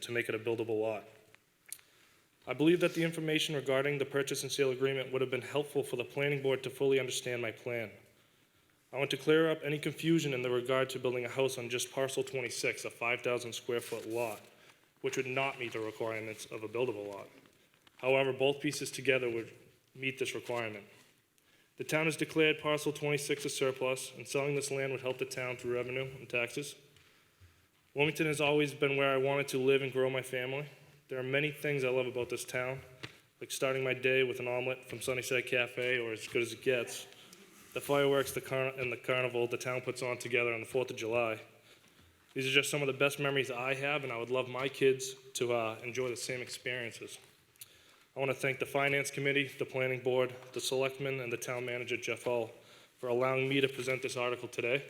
to make it a buildable lot. I believe that the information regarding the purchase and sale agreement would have been helpful for the planning board to fully understand my plan. I want to clear up any confusion in the regard to building a house on just parcel 26, a 5,000 square foot lot, which would not meet the requirements of a buildable lot. However, both pieces together would meet this requirement. The town has declared parcel 26 a surplus, and selling this land would help the town through revenue and taxes. Wilmington has always been where I wanted to live and grow my family. There are many things I love about this town, like starting my day with an omelet from Sunnyside Cafe, or as good as it gets, the fireworks and the carnival the town puts on together on the 4th of July. These are just some of the best memories I have, and I would love my kids to enjoy the same experiences. I want to thank the Finance Committee, the Planning Board, the Selectmen, and the Town Manager, Jeff Hull, for allowing me to present this article today.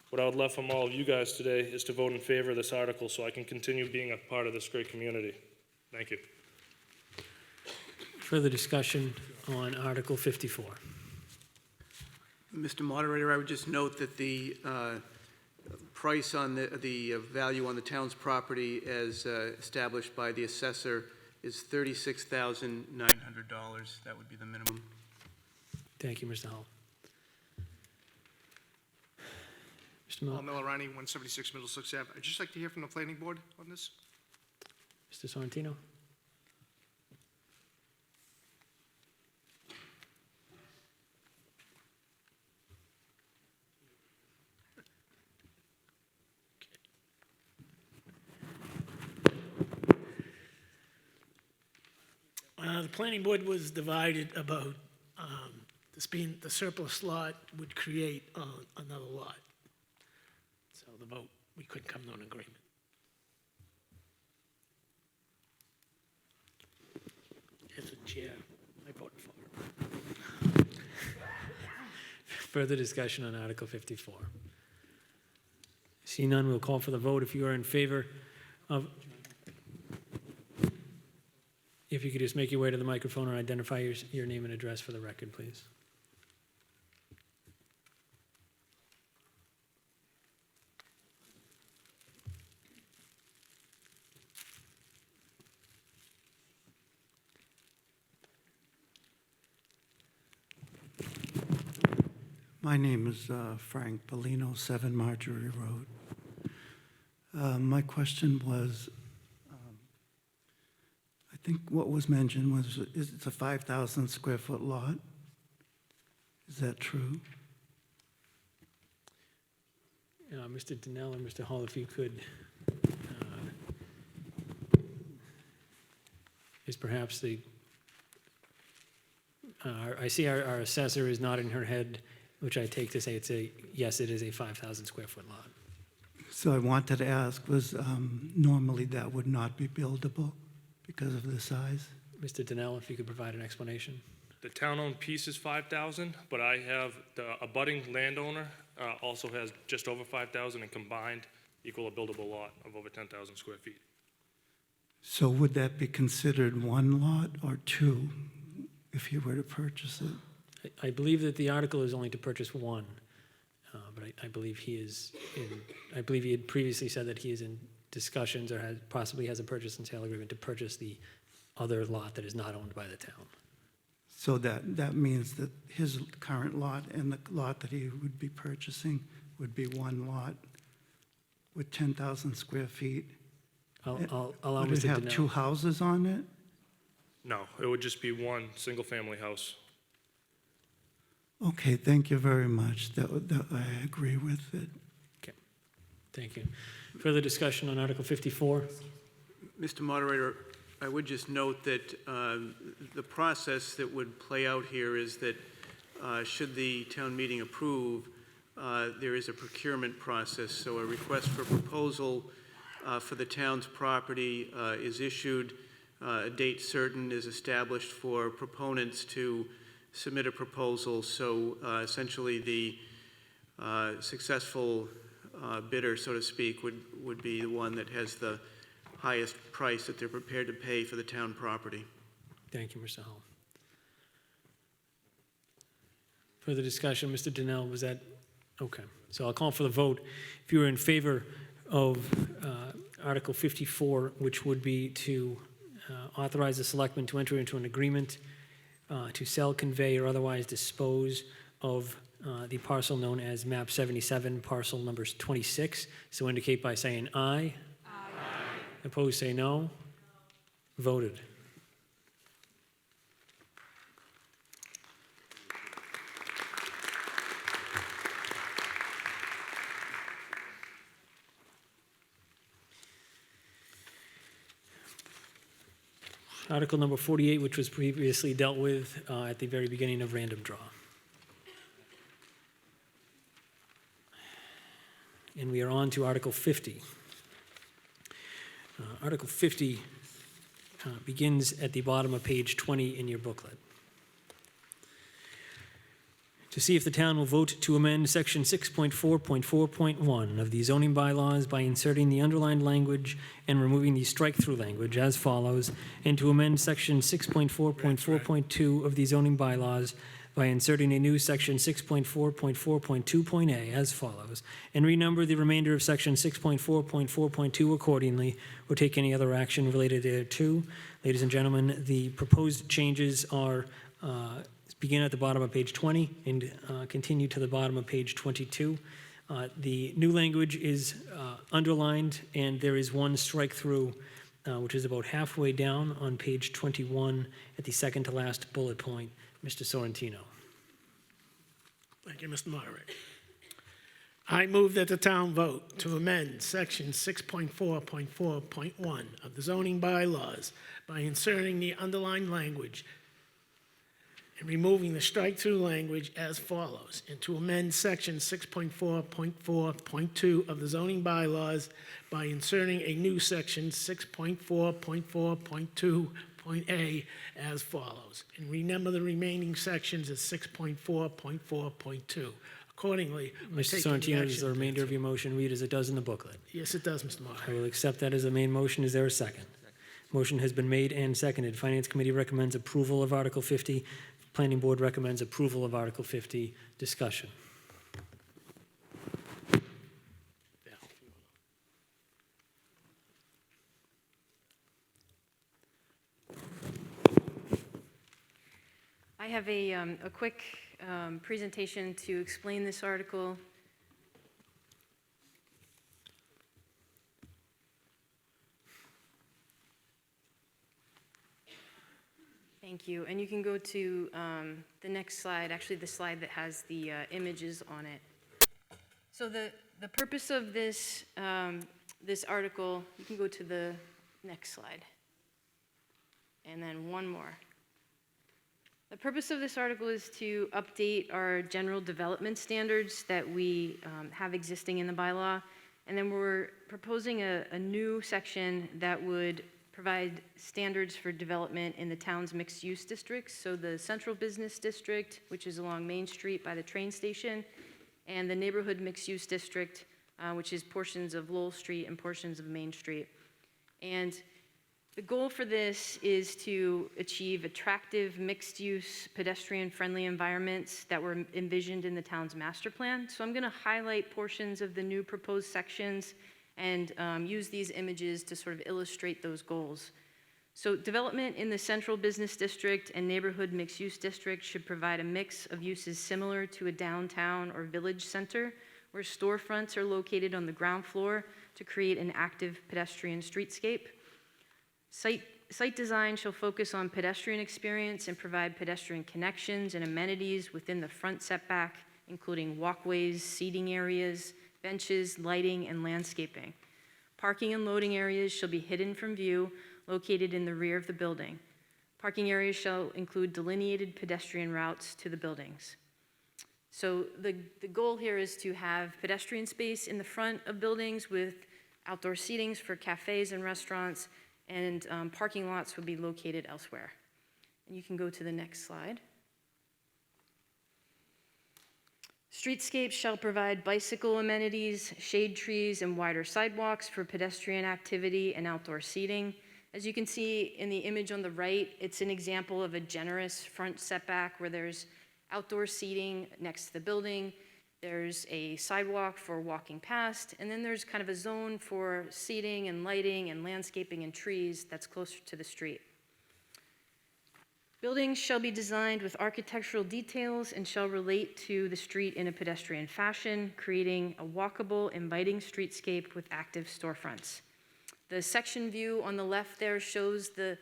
What I would love from all of you guys today is to vote in favor of this article so I can continue being a part of this great community. Thank you. Further discussion on Article 54. Mr. Moderator, I would just note that the price on the value on the town's property as established by the assessor is $36,900. That would be the minimum. Thank you, Mr. Hull. Mr. Paul Millerani, 176 Middlesex Ave. I'd just like to hear from the planning board on this. Mr. Sorrentino? The planning board was divided about this being the surplus lot would create another lot. So the vote, we couldn't come to an agreement. As a chair, I voted for it. Further discussion on Article 54. See none, we'll call for the vote. If you are in favor of, if you could just make your way to the microphone and identify your name and address for the record, please. My name is Frank Bellino, 7 Marjorie Road. My question was, I think what was mentioned was, it's a 5,000 square foot lot. Is that true? Mr. Donnell and Mr. Hall, if you could, is perhaps the, I see our assessor is nodding her head, which I take to say yes, it is a 5,000 square foot lot. So I wanted to ask, was normally that would not be buildable because of the size? Mr. Donnell, if you could provide an explanation. The town-owned piece is 5,000, but I have the abutting landowner also has just over 5,000 and combined equal a buildable lot of over 10,000 square feet. So would that be considered one lot or two if you were to purchase it? I believe that the article is only to purchase one, but I believe he is I believe he had previously said that he is in discussions or possibly has a purchase and sale agreement to purchase the other lot that is not owned by the town. So that means that his current lot and the lot that he would be purchasing would be one lot with 10,000 square feet? I'll allow Would Mr. it have Donnell. 2 houses on it? No, it would just be one single-family house. Okay, thank you very much. That I agree with it. Okay, thank you. Further discussion on Article 54? Mr. Moderator, I would just note that the process that would play out here is that should the town meeting approve, there is a procurement process. So a request for proposal for the town's property is issued. A date certain is established for proponents to submit a proposal. So essentially the successful bidder, so to speak, would be the one that has the highest price that they're prepared to pay for the town property. Thank you, Mr. Hall. Further discussion, Mr. Donnell, was that? Okay, so I'll call for the vote. If you are in favor of Article 54, which would be to authorize the selectmen to enter into an agreement to sell, convey, or otherwise dispose of the parcel known as map 77, parcel numbers 26. So indicate by saying aye. Aye. Opposed, say no. Voted. Article number 48, which was previously dealt with at the very beginning of random draw. And we are on to Article 50. Article 50 begins at the bottom of page 20 in your booklet. To see if the town will vote to amend section 6.4.4.1 of the zoning bylaws by inserting the underlined language and removing the strike-through language as follows, and to amend section 6.4.4.2 of the zoning bylaws by inserting a new section 6.4.4.2.a as follows, and renumber the remainder of section 6.4.4.2 accordingly, or take any other action related thereto. Ladies and gentlemen, the proposed changes are begin at the bottom of page 20 and continue to the bottom of page 22. The new language is underlined, and there is one strike-through, which is about halfway down on page 21 at the second to last bullet point. Mr. Sorrentino. Thank you, Mr. Moderator. I move that the town vote to amend section 6.4.4.1 of the zoning bylaws by inserting the underlined language and removing the strike-through language as follows, and to amend section 6.4.4.2 of the zoning bylaws by inserting a new section 6.4.4.2.a as follows, and renumber the remaining sections as 6.4.4.2. Accordingly, Mr. Sorrentino, does the remainder of your motion read as it does in the booklet? Yes, it does, Mr. Moderator. I will accept that as the main motion. Is there a second? Motion has been made and seconded. Finance Committee recommends approval of Article 50. Planning Board recommends approval of Article 50. Discussion. I have a quick presentation to explain this article. Thank you. And you can go to the next slide, actually the slide that has the images on it. So the purpose of this, this article, you can go to the next slide. And then one more. The purpose of this article is to update our general development standards that we have existing in the bylaw. And then we're proposing a new section that would provide standards for development in the town's mixed-use districts. So the Central Business District, which is along Main Street by the train station, and the Neighborhood Mixed-Use District, which is portions of Lowell Street and portions of Main Street. And the goal for this is to achieve attractive mixed-use pedestrian-friendly environments that were envisioned in the town's master plan. So I'm going to highlight portions of the new proposed sections and use these images to sort of illustrate those goals. So development in the Central Business District and Neighborhood Mixed-Use District should provide a mix of uses similar to a downtown or village center, where storefronts are located on the ground floor to create an active pedestrian streetscape. Site design shall focus on pedestrian experience and provide pedestrian connections and amenities within the front setback, including walkways, seating areas, benches, lighting, and landscaping. Parking and loading areas shall be hidden from view, located in the rear of the building. Parking areas shall include delineated pedestrian routes to the buildings. So the goal here is to have pedestrian space in the front of buildings with outdoor seatings for cafes and restaurants, and parking lots would be located elsewhere. And you can go to the next slide. Streetscapes shall provide bicycle amenities, shade trees, and wider sidewalks for pedestrian activity and outdoor seating. As you can see in the image on the right, it's an example of a generous front setback where there's outdoor seating next to the building. There's a sidewalk for walking past, and then there's kind of a zone for seating and lighting and landscaping and trees that's closer to the street. Buildings shall be designed with architectural details and shall relate to the street in a pedestrian fashion, creating a walkable, inviting streetscape with active storefronts. The section view on the left there shows the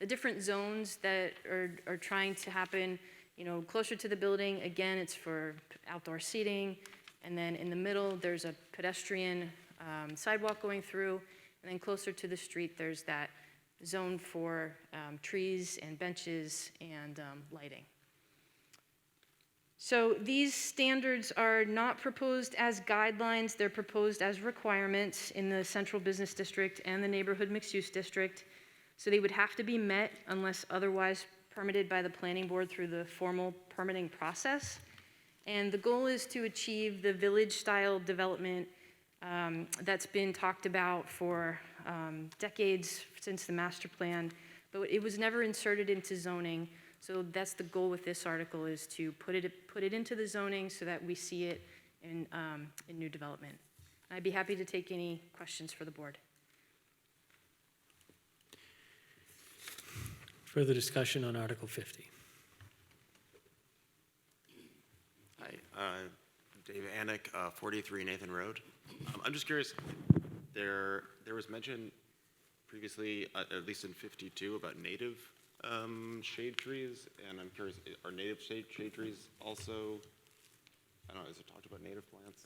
different zones that are trying to happen, closer to the building. Again, it's for outdoor seating. And then in the middle, there's a pedestrian sidewalk going through. And then closer to the street, there's that zone for trees and benches and lighting. So these standards are not proposed as guidelines, they're proposed as requirements in the Central Business District and the Neighborhood Mixed-Use District. So they would have to be met unless otherwise permitted by the Planning Board through the formal permitting process. And the goal is to achieve the village-style development that's been talked about for decades since the master plan, but it was never inserted into zoning. So that's the goal with this article, is to put it into the zoning so that we see it in new development. I'd be happy to take any questions for the board. Further discussion on Article 50. Hi, Dave Anick, 43 Nathan Road. I'm just curious, there was mention previously, at least in 52, about native shade trees, and I'm curious, are native shade trees also, I don't know, is it talked about native plants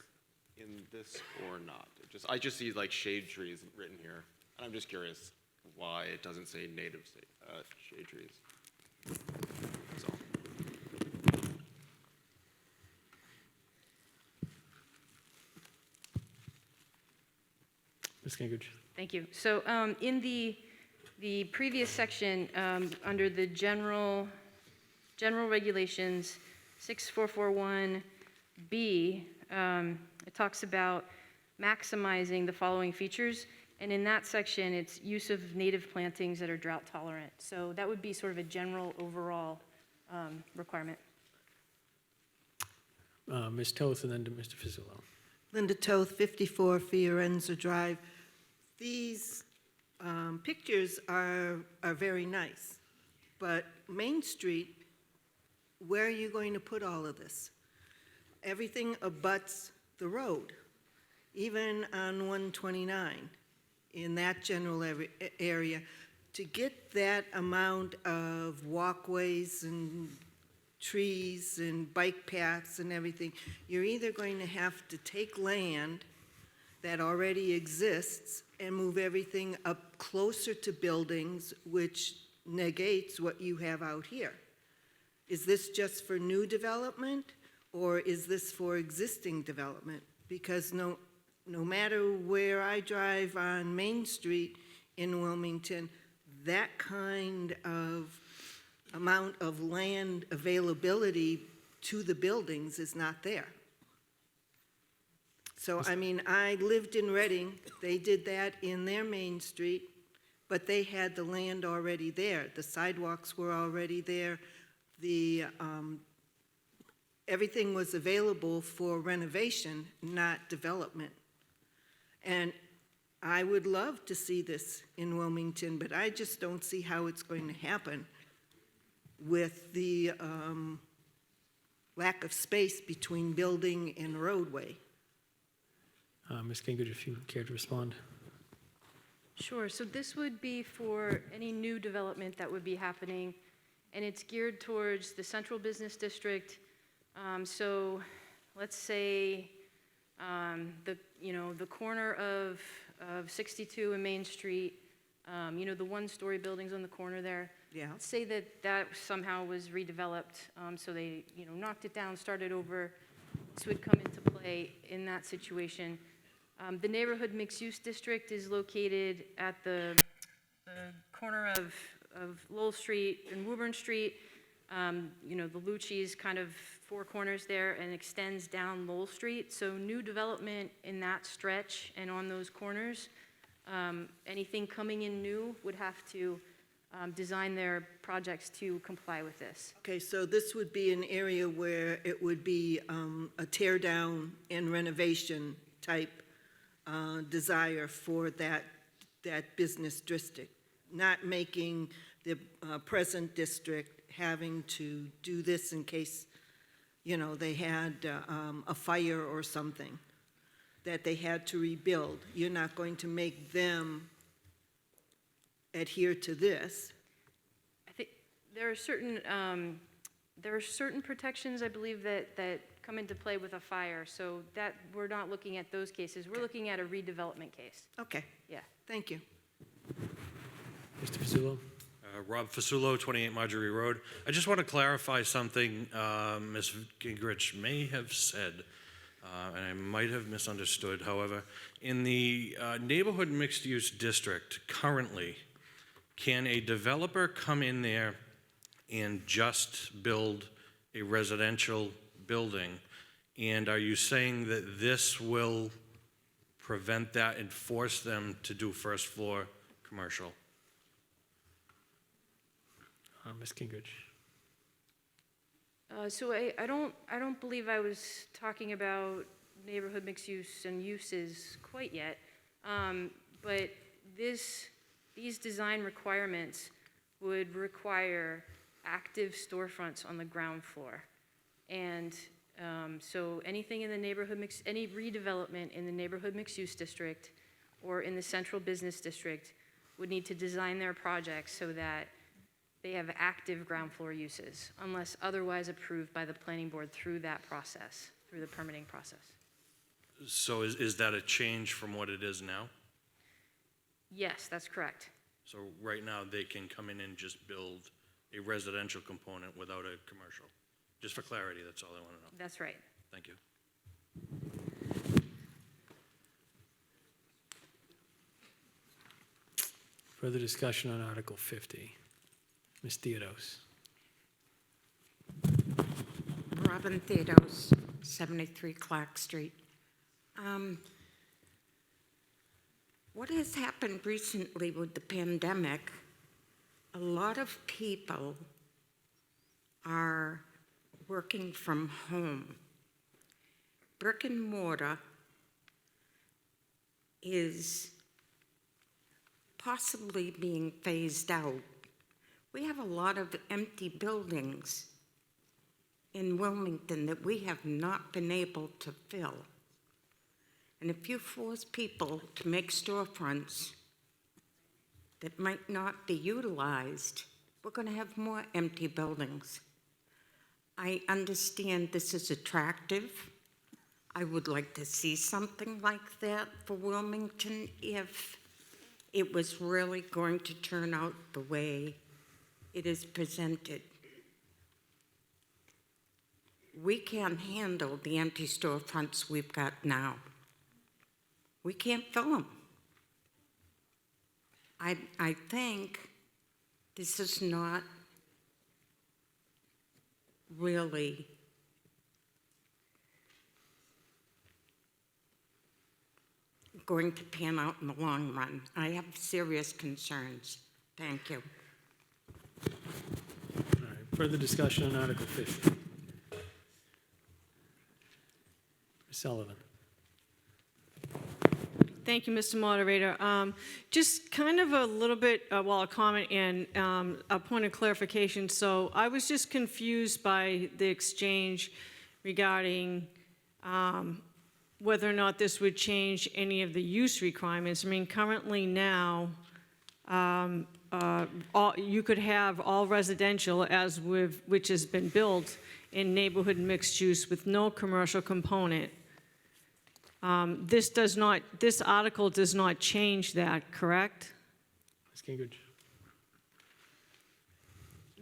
in this or not? I just see like shade trees written here, and I'm just curious why it doesn't say native shade trees. That's all. Ms. Gingrich. Thank you. So in the previous section, under the general regulations, 6441B, it talks about maximizing the following features. And in that section, it's use of native plantings that are drought tolerant. So that would be sort of a general overall requirement. Ms. Toth, and then to Mr. Fizzolo. Linda Toth, 54 Fiorenza Drive. These pictures are very nice, but Main Street, where are you going to put all of this? Everything abuts the road, even on 129, in that general area. To get that amount of walkways and trees and bike paths and everything, you're either going to have to take land that already exists and move everything up closer to buildings, which negates what you have out here. Is this just for new development, or is this for existing development? Because no matter where I drive on Main Street in Wilmington, that kind of amount of land availability to the buildings is not there. So, I mean, I lived in Reading. They did that in their Main Street, but they had the land already there. The sidewalks were already there. Everything was available for renovation, not development. And I would love to see this in Wilmington, but I just don't see how it's going to happen with the lack of space between building and roadway. Ms. Gingrich, if you care to respond. Sure. So this would be for any new development that would be happening, and it's geared towards the Central Business District. So let's say the corner of 62 and Main Street, the one-story buildings on the corner there. Yeah. Let's say that somehow was redeveloped, so they knocked it down, started over. This would come into play in that situation. The Neighborhood Mixed-Use District is located at the corner of Lowell Street and Woburn Street. The Lucci's kind of four corners there and extends down Lowell Street. So new development in that stretch and on those corners, anything coming in new would have to design their projects to comply with this. Okay, so this would be an area where it would be a tear down and renovation type desire for that business district, not making the present district having to do this in case, you know, they had a fire or something that they had to rebuild. You're not going to make them adhere to this. I think there are certain protections, I believe, that come into play with a fire, so that, we're not looking at those cases. We're looking at a redevelopment case. Okay, Yeah. thank you. Mr. Pizzulo? Rob Fasulo, 28 Marjorie Road. I just want to clarify something Ms. Gingrich may have said, and I might have misunderstood. However, in the neighborhood mixed-use district currently, can a developer come in there and just build a residential building? And are you saying that this will prevent that and force them to do first floor commercial? Ms. Gingrich? So I don't believe I was talking about neighborhood mixed use and uses quite yet. But these design requirements would require active storefronts on the ground floor. And so anything in the neighborhood any redevelopment in the neighborhood mixed use district or in the central business district would need to design their projects so that they have active ground floor uses, unless otherwise approved by the planning board through that process, through the permitting process. So is that a change from what it is now? Yes, that's correct. So right now, they can come in and just build a residential component without a commercial? Just for clarity, that's all I want to know. That's right. Thank you. Further discussion on Article 50. Ms. Theodos? Robin Theodos, 73 Clark Street. What has happened recently with the pandemic, a lot of people are working from home. Brick and mortar is possibly being phased out. We have a lot of empty buildings in Wilmington that we have not been able to fill. And if you force people to make storefronts that might not be utilized, we're going to have more empty buildings. I understand this is attractive. I would like to see something like that for Wilmington if it was really going to turn out the way it is presented. We can't handle the empty storefronts we've got now. We can't fill them. I think this is not really going to pan out in the long run. I have serious concerns. Thank you. All right, further discussion on Article 50. Ms. Sullivan? Thank you, Mr. Moderator. Just kind of a little bit, a comment and a point of clarification. So I was just confused by the exchange regarding whether or not this would change any of the use requirements. I mean, currently now, you could have all residential which has been built in neighborhood mixed use with no commercial component. This article does not change that, correct? Ms. Gingrich?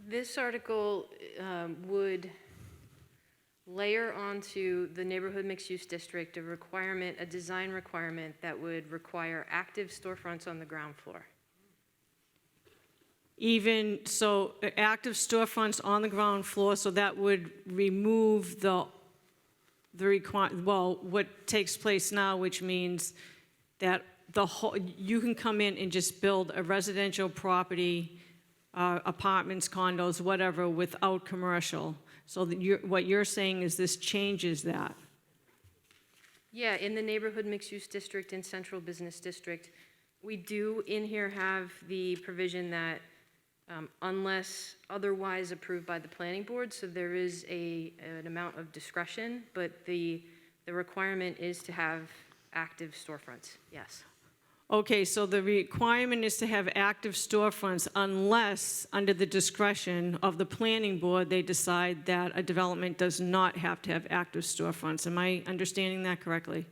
This article would layer onto the neighborhood mixed-use district a design requirement that would require active storefronts on the ground floor. Even so, active storefronts on the ground floor, so that would remove what takes place now, which means that you can come in and just build a residential property apartments, condos, whatever, without commercial. So that what you're saying is this changes that. Yeah, in the neighborhood mixed-use district and central business district, we do in here have the provision that unless otherwise approved by the planning board, so there is an amount of discretion, but the requirement is to have active storefronts, yes. Okay, so the requirement is to have active storefronts unless, under the discretion of the planning board, they decide that a development does not have to have active storefronts. Am I understanding that correctly?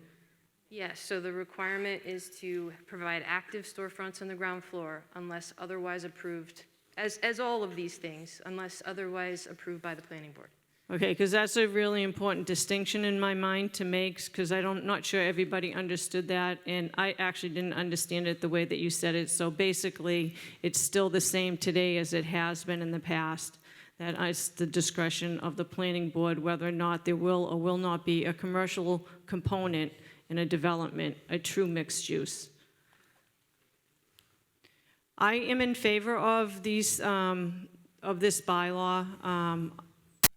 Yes, so the requirement is to provide active storefronts on the ground floor unless otherwise approved, as all of these things, unless otherwise approved by the planning board. Okay, because that's a really important distinction in my mind to make, because I'm not sure everybody understood that, and I actually didn't understand it the way that you said it. So basically, it's still the same today as it has been in the past. That is the discretion of the planning board whether or not there will or will not be a commercial component in a development, a true mixed use. I am in favor of these, of this bylaw.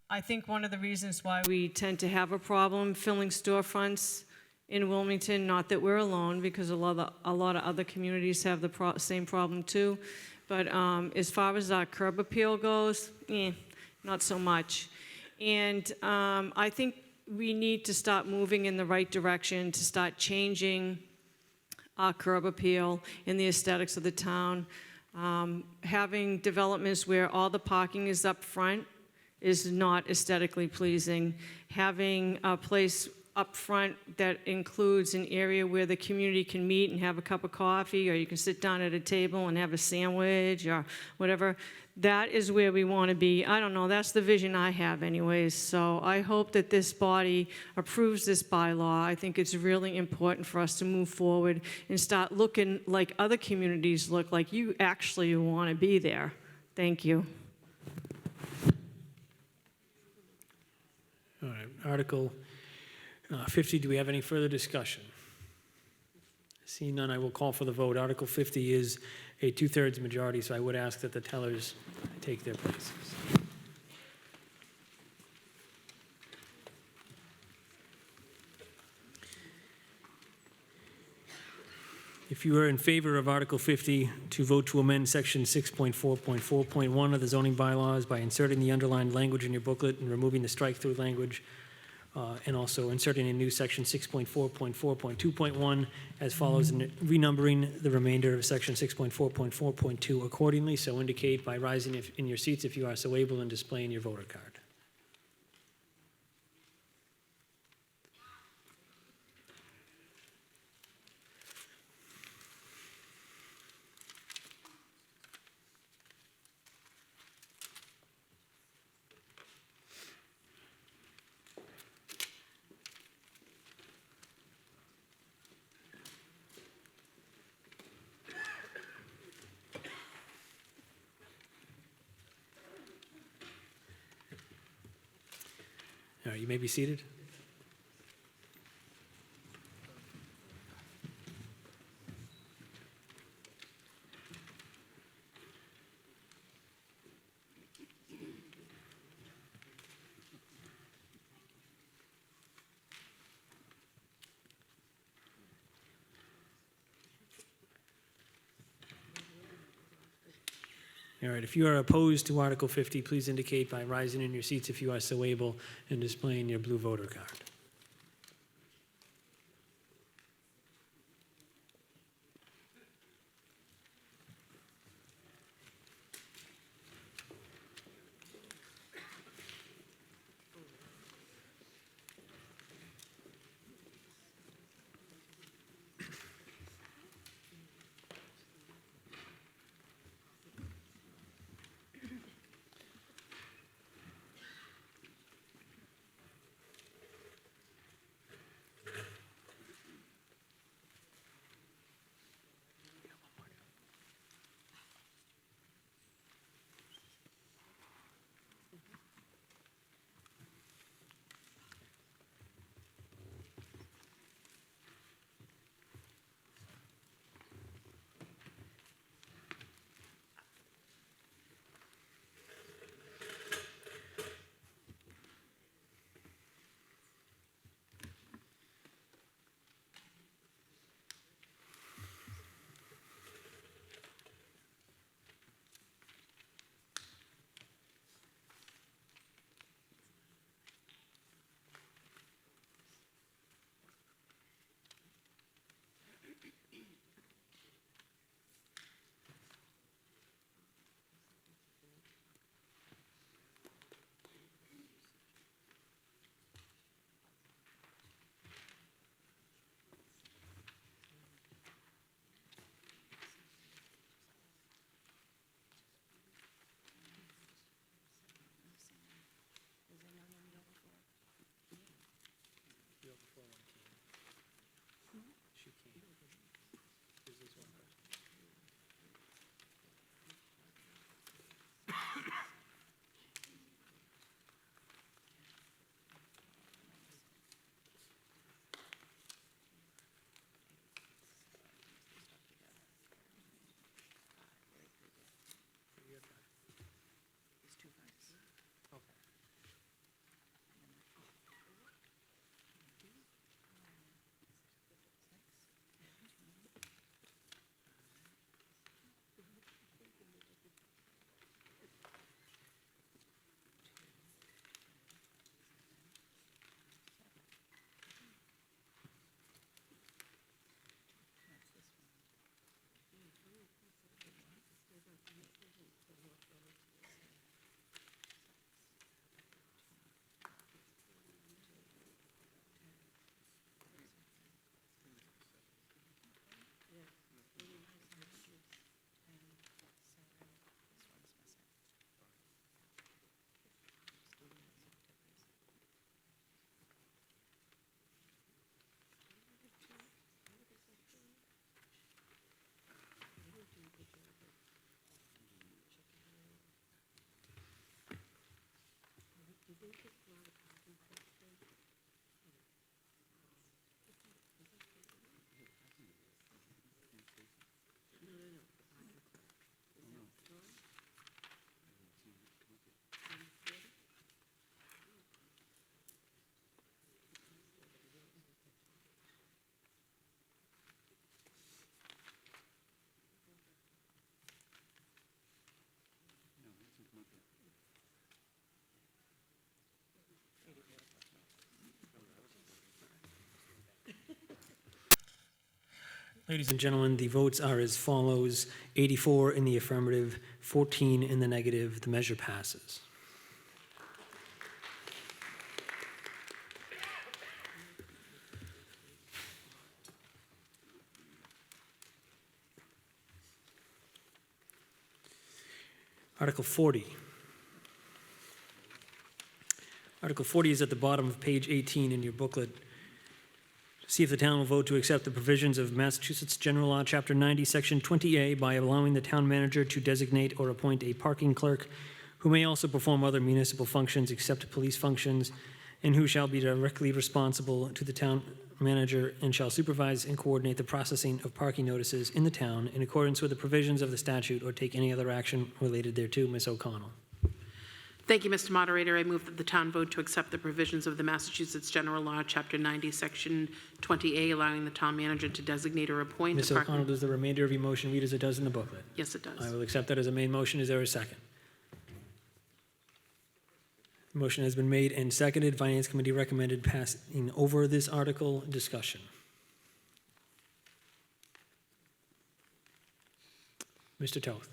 I think one of the reasons why we tend to have a problem filling storefronts in Wilmington, not that we're alone, because a lot of other communities have the same problem too, but as far as our curb appeal goes, not so much. And I think we need to start moving in the right direction, to start changing our curb appeal and the aesthetics of the town. Having developments where all the parking is up front is not aesthetically pleasing. Having a place up front that includes an area where the community can meet and have a cup of coffee, or you can sit down at a table and have a sandwich or whatever, that is where we want to be. I don't know, that's the vision I have anyways. So I hope that this body approves this bylaw. I think it's really important for us to move forward and start looking like other communities look, like you actually want to be there. Thank you. All right, Article 50, do we have any further discussion? Seeing none, I will call for the vote. Article 50 is a 2/3 majority, so I would ask that the tellers take their places. If you are in favor of Article 50, to vote to amend Section 6.4.4.1 of the zoning bylaws by inserting the underlined language in your booklet and removing the strike-through language, and also inserting a new Section 6.4.4.2.1 as follows, and renumbering the remainder of Section 6.4.4.2 accordingly, so indicate by rising in your seats if you are so able and displaying your voter card. All right, you may be seated. All right, if you are opposed to Article 50, please indicate by rising in your seats if you are so able and displaying your blue voter card. Ladies and gentlemen, the votes are as follows: 84 in the affirmative, 14 in the negative. The measure passes. Article 40. Article 40 is at the bottom of page 18 in your booklet. See if the town will vote to accept the provisions of Massachusetts General Law, Chapter 90, Section 20A, by allowing the town manager to designate or appoint a parking clerk who may also perform other municipal functions except police functions, and who shall be directly responsible to the town manager and shall supervise and coordinate the processing of parking notices in the town in accordance with the provisions of the statute or take any other action related thereto. Ms. O'Connell. Thank you, Mr. Moderator. I move that the town vote to accept the provisions of the Massachusetts General Law, Chapter 90, Section 20A, allowing the town manager to designate or appoint Ms. a parking... O'Connell, does the remainder of your motion read as it does in the booklet? Yes, it does. I will accept that as a main motion. Is there a second? The motion has been made and seconded. Finance Committee recommended passing over this article. Discussion. Mr. Toth.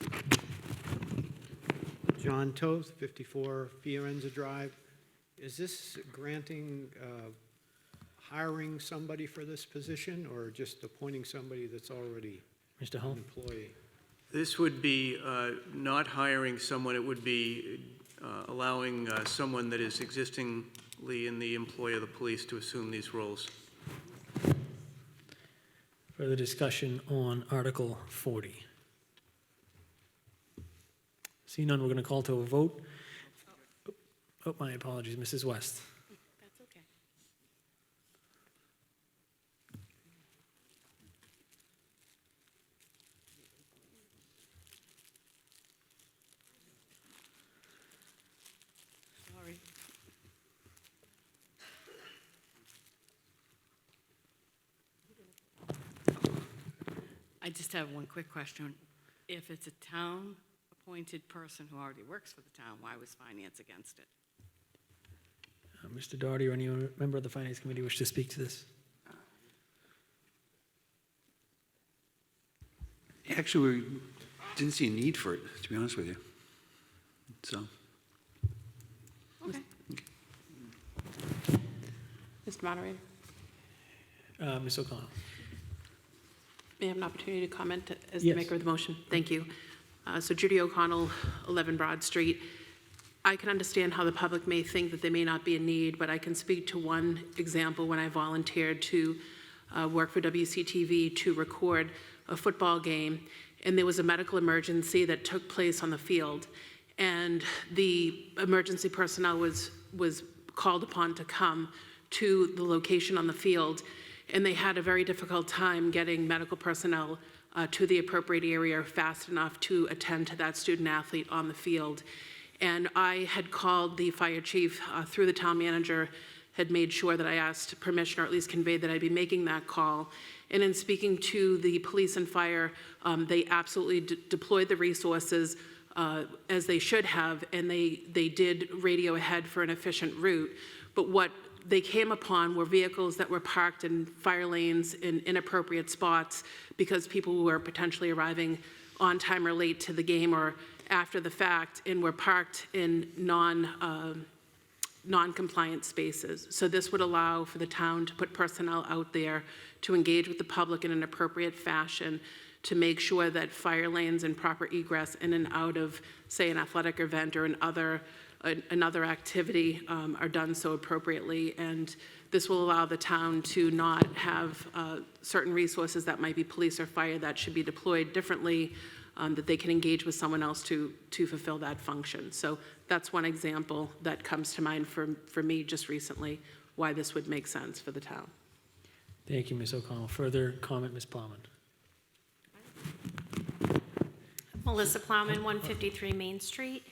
John Toth, 54 Fiorenza Drive. Is this granting, hiring somebody for this position, or just appointing somebody that's already Mr. an Hull? employee? This would be not hiring someone, it would be allowing someone that is existingly in the employ of the police to assume these roles. Further discussion on Article 40. Seeing none, we're going to call to a vote. Oh, my apologies, Mrs. West. That's okay. Sorry. I just have one quick question. If it's a town-appointed person who already works for the town, why was finance against it? Mr. Doherty or any member of the Finance Committee wish to speak to this? Actually, we didn't see a need for it, to be honest with you. So, Okay. Mr. Moderator, Ms. O'Connell. may I have an opportunity to comment as Yes. the maker of the motion? Thank you. So Judy O'Connell, 11 Broad Street. I can understand how the public may think that there may not be a need, but I can speak to one example when I volunteered to work for WCTV to record a football game, and there was a medical emergency that took place on the field, and the emergency personnel was called upon to come to the location on the field, and they had a very difficult time getting medical personnel to the appropriate area fast enough to attend to that student athlete on the field. And I had called the fire chief through the town manager, had made sure that I asked permission, or at least conveyed that I'd be making that call. And in speaking to the police and fire, they absolutely deployed the resources as they should have, and they did radio ahead for an efficient route. But what they came upon were vehicles that were parked in fire lanes in inappropriate spots because people were potentially arriving on time or late to the game or after the fact, and were parked in non-compliant spaces. So this would allow for the town to put personnel out there to engage with the public in an appropriate fashion to make sure that fire lanes and proper egress in and out of, say, an athletic event or another activity are done so appropriately. And this will allow the town to not have certain resources that might be police or fire that should be deployed differently, that they can engage with someone else to fulfill that function. So that's one example that comes to mind for me just recently, why this would make sense for the town. Thank you, Ms. O'Connell. Further comment, Ms. Plowman. Melissa Plowman, 153 Main Street.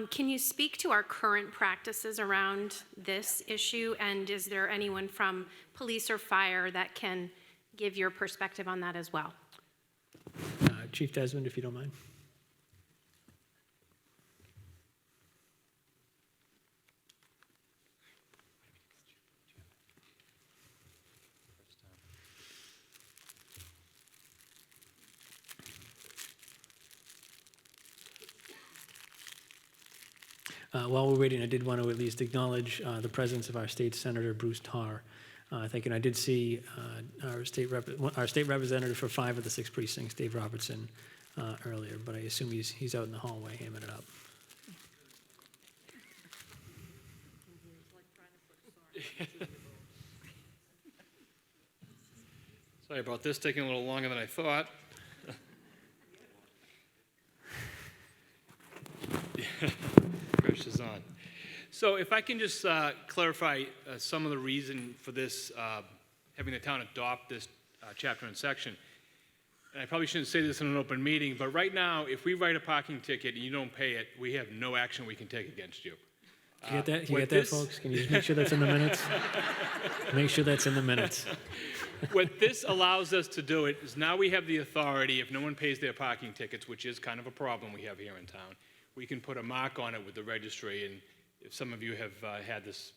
Can you speak to our current practices around this issue? And is there anyone from police or fire that can give your perspective on that as well? Chief Desmond, if you don't mind. While we're waiting, I did want to at least acknowledge the presence of our state senator, Bruce Tarr. And I did see our state representative for 5 of the 6 precincts, Dave Robertson, earlier, but I assume he's out in the hallway hamming it up. Sorry about this, taking a little longer than I thought. Pressure's on. So if I can just clarify some of the reason for this, having the town adopt this chapter and section. And I probably shouldn't say this in an open meeting, but right now, if we write a parking ticket and you don't pay it, we have no action we can take against you. Can you get that? Can you get that, folks? Can you just make sure that's in the minutes? Make sure that's in the minutes. What this allows us to do is now we have the authority, if no one pays their parking tickets, which is kind of a problem we have here in town, we can put a mark on it with the registry. And if some of you have had this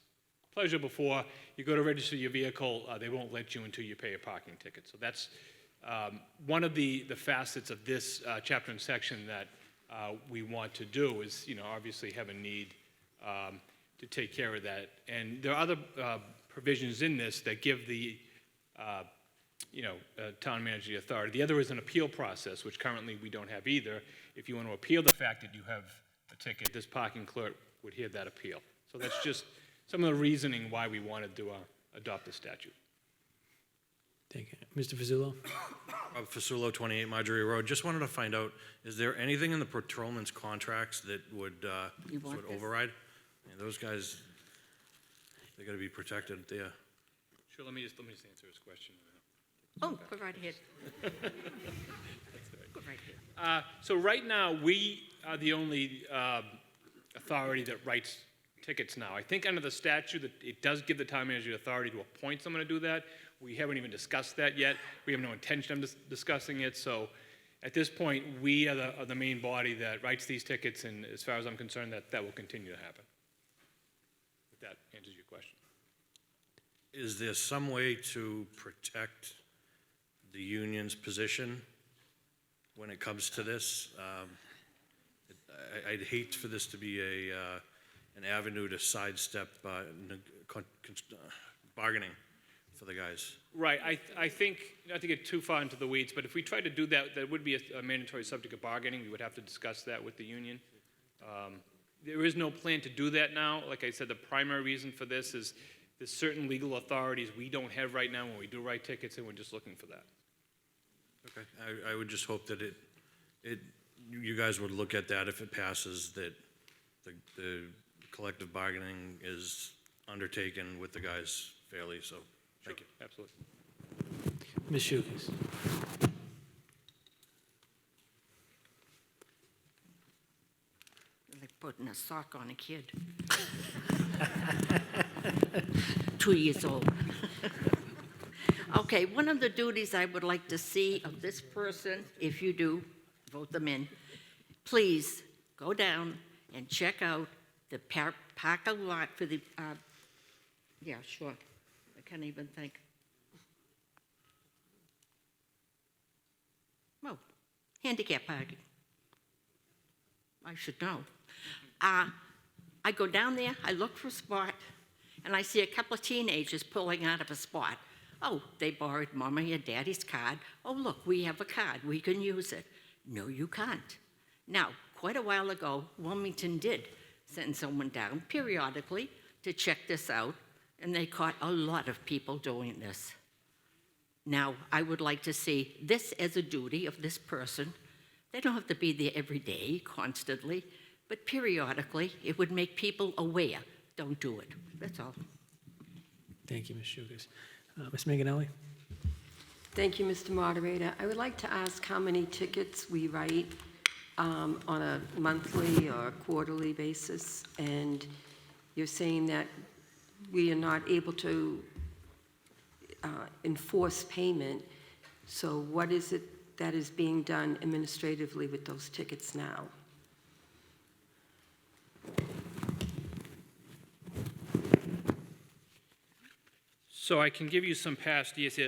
pleasure before, you go to register your vehicle, they won't let you until you pay a parking ticket. So that's one of the facets of this chapter and section that we want to do is, obviously have a need to take care of that. And there are other provisions in this that give the town manager the authority. The other is an appeal process, which currently we don't have either. If you want to appeal the fact that you have a ticket, this parking clerk would hear that appeal. So that's just some of the reasoning why we wanted to adopt the statute. Thank you. Mr. Fazzulo? Rob Fasulo, 28 Marjorie Road. Just wanted to find out, is there anything in the patrolman's contracts that would override? And those guys, they got to be protected there. Sure, let me just answer his question. Oh, go right ahead. Go right ahead. So right now, we are the only authority that writes tickets now. I think under the statute, that it does give the town manager the authority to appoint someone to do that. We haven't even discussed that yet. We have no intention of discussing it. So at this point, we are the main body that writes these tickets, and as far as I'm concerned, that will continue to happen. If that answers your question. Is there some way to protect the union's position when it comes to this. I'd hate for this to be an avenue to sidestep bargaining for the guys. Right, I think, not to get too far into the weeds, but if we try to do that, that would be a mandatory subject of bargaining. We would have to discuss that with the union. There is no plan to do that now. Like I said, the primary reason for this is there's certain legal authorities we don't have right now when we do write tickets, and we're just looking for that. Okay, I would just hope that you guys would look at that if it passes, that the collective bargaining is undertaken with the guys fairly, so thank you. Absolutely. Ms. Shukis. Like putting a sock on a kid. 2 years old. Okay, one of the duties I would like to see of this person, if you do, vote them in, please go down and check out the parking lot for the, yeah, sure, I can't even think. Oh, handicap parking. I should know. I go down there, I look for a spot, and I see a couple of teenagers pulling out of a spot. Oh, they borrowed Mama or Daddy's card. Oh, look, we have a card. We can use it. No, you can't. Now, quite a while ago, Wilmington did send someone down periodically to check this out, and they caught a lot of people doing this. Now, I would like to see this as a duty of this person. They don't have to be there every day, constantly, but periodically, it would make people aware. Don't do it. That's all. Thank you, Ms. Shukis. Ms. Manganelli? Thank you, Mr. Moderator. I would like to ask how many tickets we write on a monthly or quarterly basis, and you're saying that we are not able to enforce payment. So what is it that is being done administratively with those tickets now? So I can give you some past years.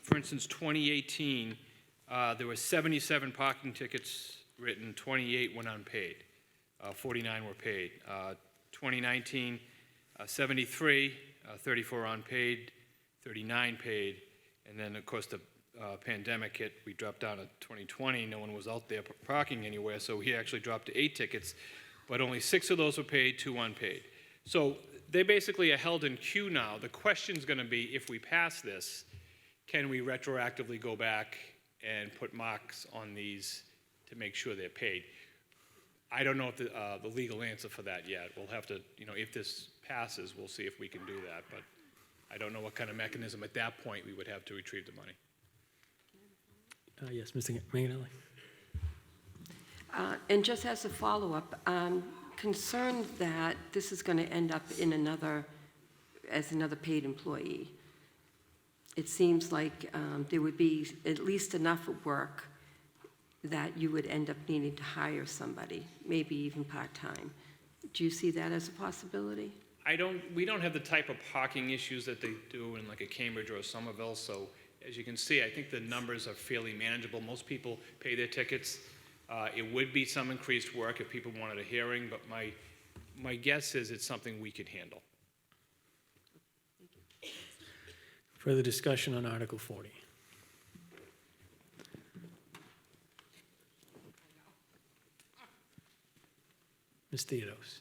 For instance, 2018, there were 77 parking tickets written, 28 went unpaid, 49 were paid. 2019, 73, 34 unpaid, 39 paid, and then of course the pandemic hit, we dropped down to 2020, no one was out there parking anywhere, so we actually dropped to 8 tickets, but only 6 of those were paid, 2 unpaid. So they basically are held in queue now. The question's gonna be, if we pass this, can we retroactively go back and put marks on these to make sure they're paid? I don't know if the legal answer for that yet. We'll have to, if this passes, we'll see if we can do that, but I don't know what kind of mechanism at that point we would have to retrieve the money. Yes, Ms. Manganelli. And just as a follow-up, I'm concerned that this is going to end up in as another paid employee. It seems like there would be at least enough work that you would end up needing to hire somebody, maybe even part-time. Do you see that as a possibility? We don't have the type of parking issues that they do in like a Cambridge or a Somerville, so as you can see, I think the numbers are fairly manageable. Most people pay their tickets. It would be some increased work if people wanted a hearing, but my guess is it's something we could handle. Further discussion on Article 40. Ms. Theodos.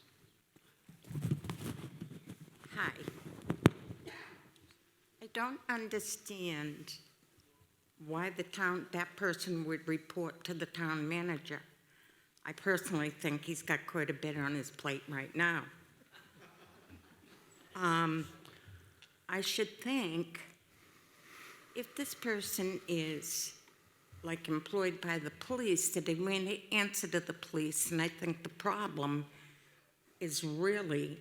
Hi. I don't understand why that person would report to the town manager. I personally think he's got quite a bit on his plate right now. I should think if this person is like employed by the police, that they may answer to the police, and I think the problem is really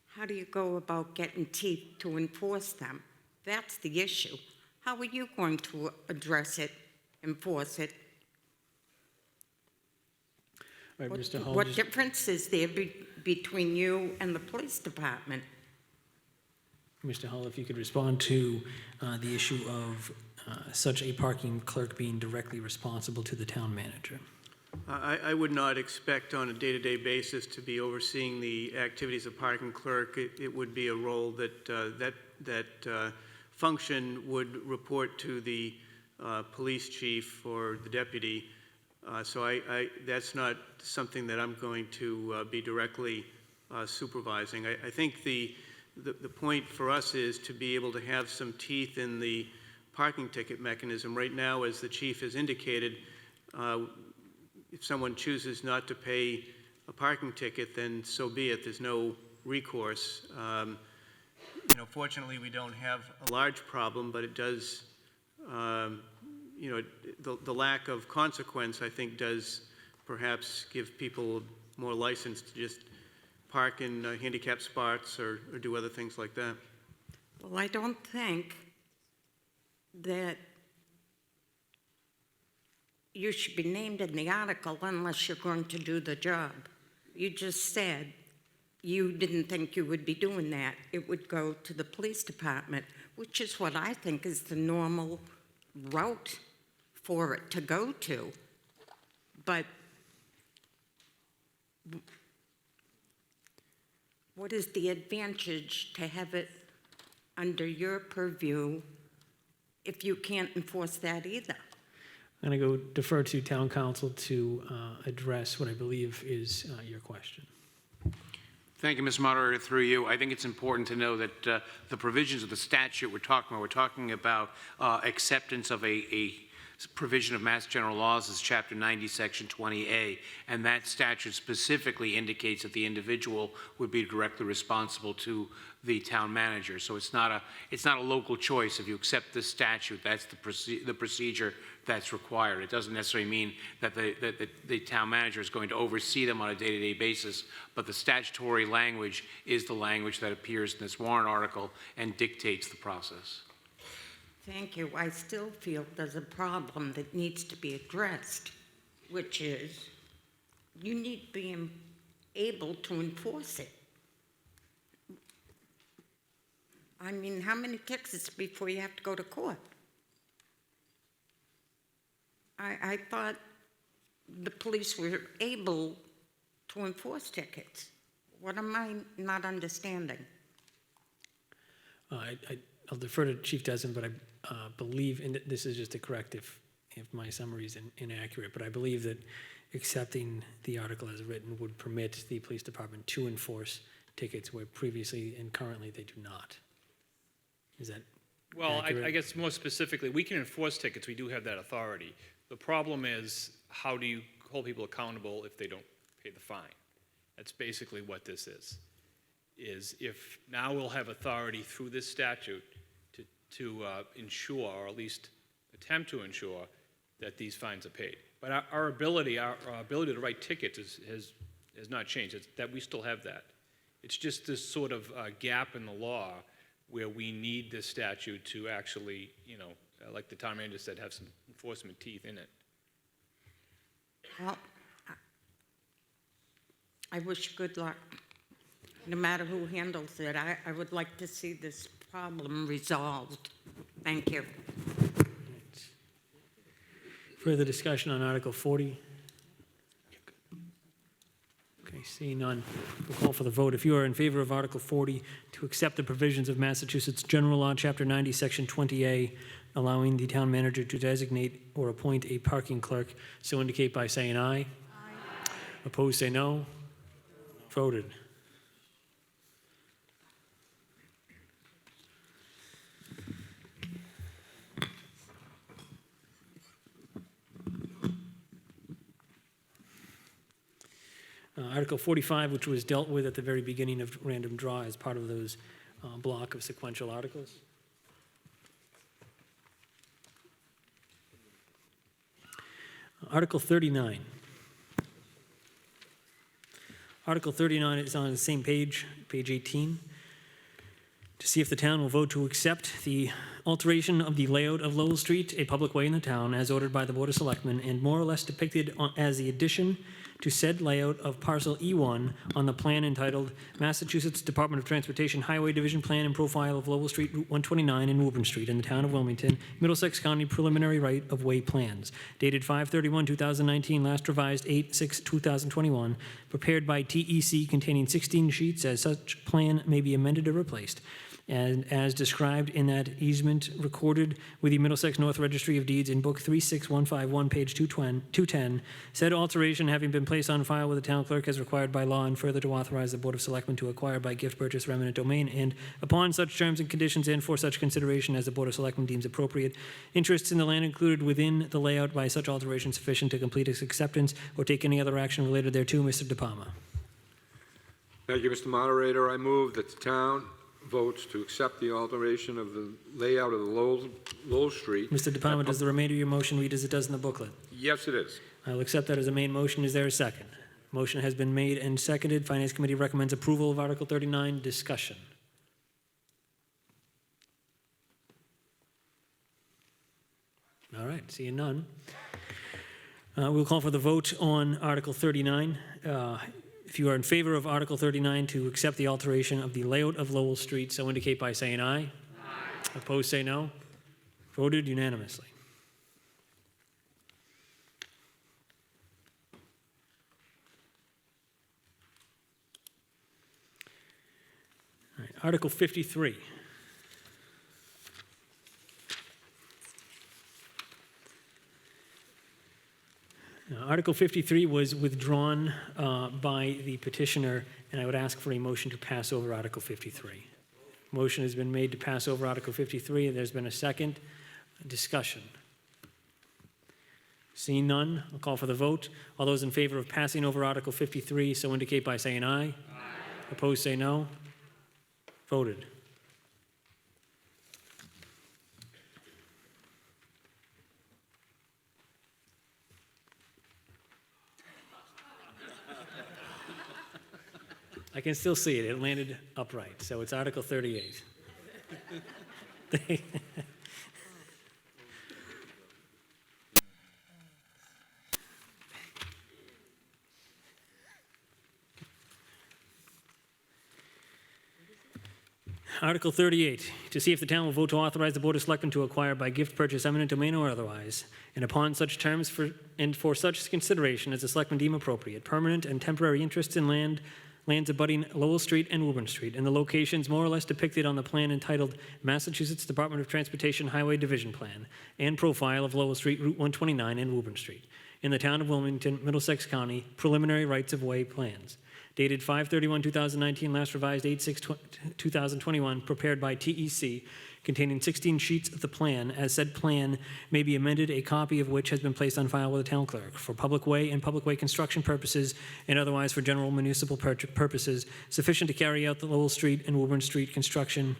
how do you go about getting teeth to enforce them? That's the issue. How are you going to address it, enforce it? All right, Mr. Hall, What difference is there between you and the police department? Mr. Hall, if you could respond to the issue of such a parking clerk being directly responsible to the town manager. I would not expect on a day-to-day basis to be overseeing the activities of parking clerk. It would be a role that function would report to the police chief or the deputy. So that's not something that I'm going to be directly supervising. I think the point for us is to be able to have some teeth in the parking ticket mechanism. Right now, as the chief has indicated, if someone chooses not to pay a parking ticket, then so be it. There's no recourse. Fortunately, we don't have a large problem, but it does, the lack of consequence, I think, does perhaps give people more license to just park in handicapped spots or do other things like that. Well, I don't think that you should be named in the article unless you're going to do the job. You just said you didn't think you would be doing that. It would go to the police department, which is what I think is the normal route for it to go to. But what is the advantage to have it under your purview if you can't enforce that either? I'm going to go defer to town council to address what I believe is your question. Thank you, Mr. Moderator. Through you, I think it's important to know that the provisions of the statute we're talking about acceptance of a provision of Mass General Laws is Chapter 90, Section 20A, and that statute specifically indicates that the individual would be directly responsible to the town manager. So it's not a local choice. If you accept this statute, that's the procedure that's required. It doesn't necessarily mean that the town manager is going to oversee them on a day-to-day basis, but the statutory language is the language that appears in this warrant article and dictates the process. Thank you. I still feel there's a problem that needs to be addressed, which is you need to be able to enforce it. I mean, how many tickets before you have to go to court? I thought the police were able to enforce tickets. What am I not understanding? I'll defer to Chief Desmond, but I believe, and this is just to correct if my summary is inaccurate, but I believe that accepting the article as written would permit the police department to enforce tickets where previously and currently they do not. Is that Well, accurate? I guess more specifically, we can enforce tickets. We do have that authority. The problem is, how do you hold people accountable if they don't pay the fine? That's basically what this is if now we'll have authority through this statute to ensure, or at least attempt to ensure, that these fines are paid. But our ability to write tickets has not changed. It's that we still have that. It's just this sort of gap in the law where we need this statute to actually, like the town manager said, have some enforcement teeth in it. Well, I wish good luck. No matter who handles it, I would like to see this problem resolved. Thank you. Further discussion on Article 40? Okay, seeing none, we'll call for the vote. If you are in favor of Article 40, to accept the provisions of Massachusetts General Law, Chapter 90, Section 20A, allowing the town manager to designate or appoint a parking clerk, so indicate by saying aye. Aye. Opposed, say no. Voted. Article 45, which was dealt with at the very beginning of random draw as part of those block of sequential articles. Article 39. Article 39 is on the same page, page 18. To see if the town will vote to accept the alteration of the layout of Lowell Street, a public way in the town, as ordered by the Board of Selectmen, and more or less depicted as the addition to said layout of parcel E1 on the plan entitled Massachusetts Department of Transportation Highway Division Plan and Profile of Lowell Street, Route 129, and Woburn Street in the town of Wilmington, Middlesex County Preliminary Right-of-Way Plans, dated 5/31/2019, last revised 8/6/2021, prepared by TEC, containing 16 sheets, as such plan may be amended or replaced, and as described in that easement recorded with the Middlesex North Registry of Deeds in Book 36151, page 210, said alteration having been placed on file with the town clerk as required by law, and further to authorize the Board of Selectmen to acquire by gift, purchase, or eminent domain, and upon such terms and conditions and for such consideration as the Board of Selectmen deems appropriate, interests in the land included within the layout by such alteration sufficient to complete its acceptance or take any other action related thereto. Mr. De Palma. Thank you, Mr. Moderator. I move that the town votes to accept the alteration of the layout of the Lowell Street. Mr. De Palma, does the remainder of your motion read as it does in the booklet? Yes, it is. I will accept that as a main motion. Is there a second? Motion has been made and seconded. Finance Committee recommends approval of Article 39. Discussion. All right, seeing none. We'll call for the vote on Article 39. If you are in favor of Article 39 to accept the alteration of the layout of Lowell Street, so indicate by saying aye. Aye. Opposed, say no. Voted unanimously. All right, Article 53. Article 53 was withdrawn by the petitioner, and I would ask for a motion to pass over Article 53. Motion has been made to pass over Article 53, and there's been a second. Discussion. Seeing none, I'll call for the vote. All those in favor of passing over Article 53, so indicate by saying aye. Aye. Opposed, say no. Voted. I can still see it. It landed upright. So it's Article 38. Article 38, to see if the town will vote to authorize the Board of Selectmen to acquire by gift, purchase, eminent domain, or otherwise, and upon such terms for such consideration as the Selectmen deem appropriate, permanent and temporary interests in lands abutting Lowell Street and Woburn Street, and the locations more or less depicted on the plan entitled Massachusetts Department of Transportation Highway Division Plan and Profile of Lowell Street, Route 129, and Woburn Street, in the town of Wilmington, Middlesex County, Preliminary Rights-of-Way Plans, dated 5/31/2019, last revised 8/6/2021, prepared by TEC, containing 16 sheets of the plan, as said plan may be amended, a copy of which has been placed on file with the town clerk, for public way and public way construction purposes, and otherwise for general municipal purposes, sufficient to carry out the Lowell Street and Woburn Street construction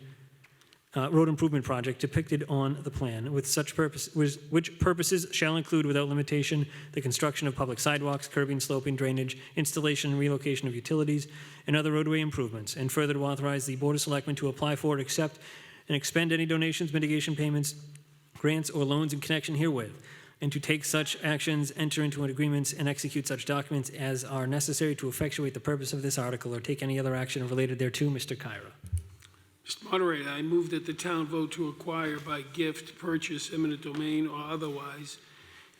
road improvement project depicted on the plan, with such which purposes shall include without limitation the construction of public sidewalks, curbing, sloping, drainage, installation and relocation of utilities, and other roadway improvements, and further to authorize the Board of Selectmen to apply for, accept, and expend any donations, mitigation payments, grants, or loans in connection herewith, and to take such actions, enter into agreements, and execute such documents as are necessary to effectuate the purpose of this article, or take any other action related thereto. Mr. Kyra. Mr. Moderator, I move that the town vote to acquire by gift, purchase, eminent domain, or otherwise,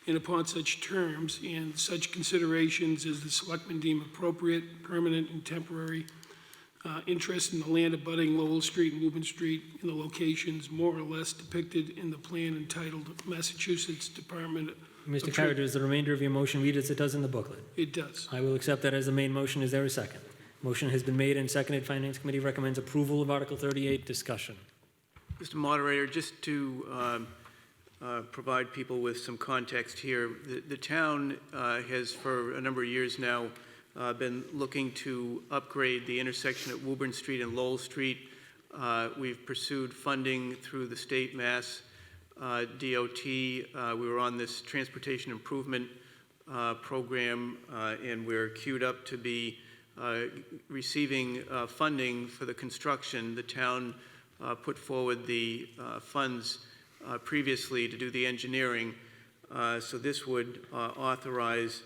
and upon such terms and such considerations as the Selectmen deem appropriate, permanent and temporary interest in the land abutting Lowell Street and Woburn Street in the locations more or less depicted in the plan entitled Massachusetts Department of Mr. Kyra, does the remainder of your motion read as it does in the booklet? It does. I will accept that as the main motion. Is there a second? Motion has been made and seconded. Finance Committee recommends approval of Article 38. Discussion. Mr. Moderator, just to provide people with some context here, the town has for a number of years now been looking to upgrade the intersection at Woburn Street and Lowell Street. We've pursued funding through the state Mass DOT. We were on this transportation improvement program, and we're queued up to be receiving funding for the construction. The town put forward the funds previously to do the engineering, so this would authorize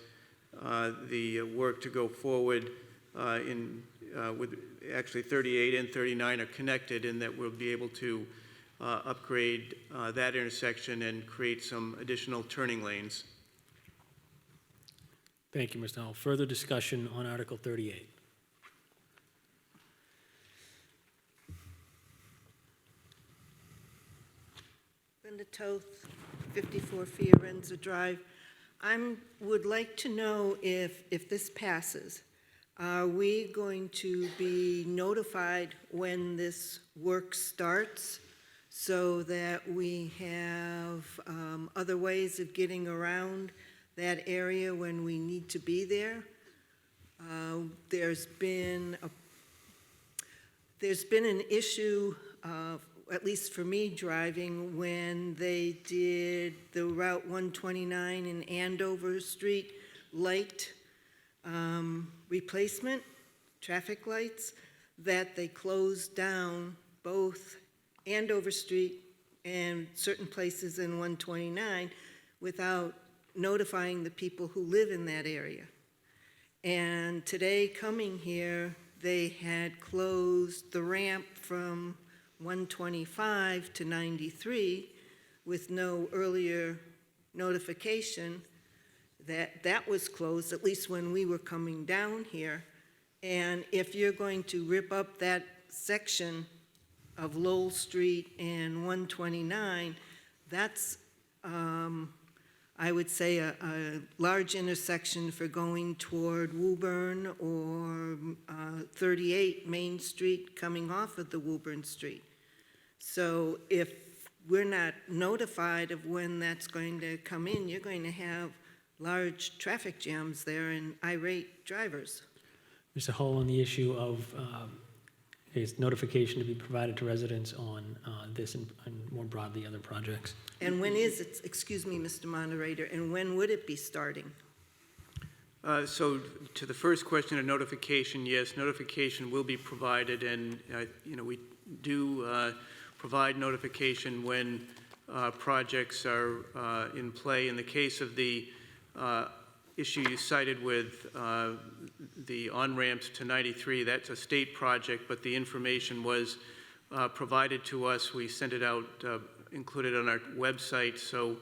the work to go forward with actually 38 and 39 are connected, and that we'll be able to upgrade that intersection and create some additional turning lanes. Thank you, Mr. Hall. Further discussion on Article 38? Linda Toth, 54 Fiorenza Drive. Would like to know if this passes, are we going to be notified when this work starts so that we have other ways of getting around that area when we need to be there? There's been an issue, at least for me driving, when they did the Route 129 and Andover Street light replacement, traffic lights, that they closed down both Andover Street and certain places in 129 without notifying the people who live in that area. And today, coming here, they had closed the ramp from 125 to 93 with no earlier notification that that was closed, at least when we were coming down here. And if you're going to rip up that section of Lowell Street and 129, that's, I would say, a large intersection for going toward Woburn or 38 Main Street coming off of the Woburn Street. So if we're not notified of when that's going to come in, you're going to have large traffic jams there and irate drivers. Mr. Hull, on the issue of notification to be provided to residents on this and more broadly other projects. And when is it, excuse me, Mr. Moderator, and when would it be starting? So to the first question of notification, yes, notification will be provided, and we do provide notification when projects are in play. In the case of the issue you cited with the on-ramps to 93, that's a state project, but the information was provided to us. We sent it out, included on our website, so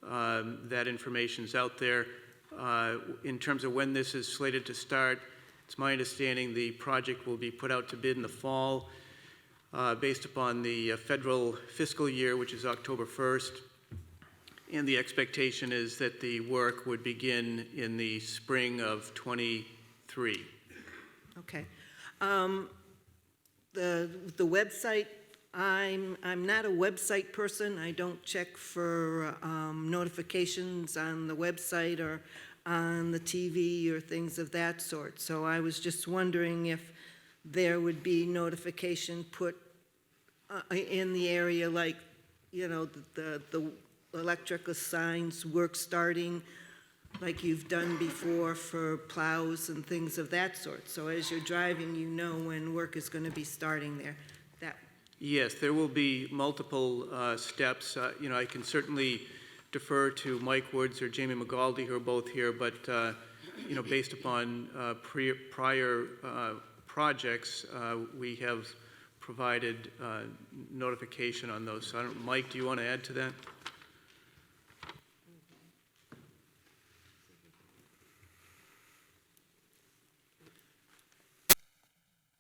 that information's out there. In terms of when this is slated to start, it's my understanding the project will be put out to bid in the fall based upon the federal fiscal year, which is October 1st. And the expectation is that the work would begin in the spring of 23. Okay. The website, I'm not a website person. I don't check for notifications on the website or on the TV or things of that sort. So I was just wondering if there would be notification put in the area, like, the electrical signs, work starting, like you've done before for plows and things of that sort. So as you're driving, you know when work is going to be starting there. Yes, there will be multiple steps. I can certainly defer to Mike Woods or Jamie McGaldy, who are both here, but based upon prior projects, we have provided notification on those. So Mike, do you want to add to that?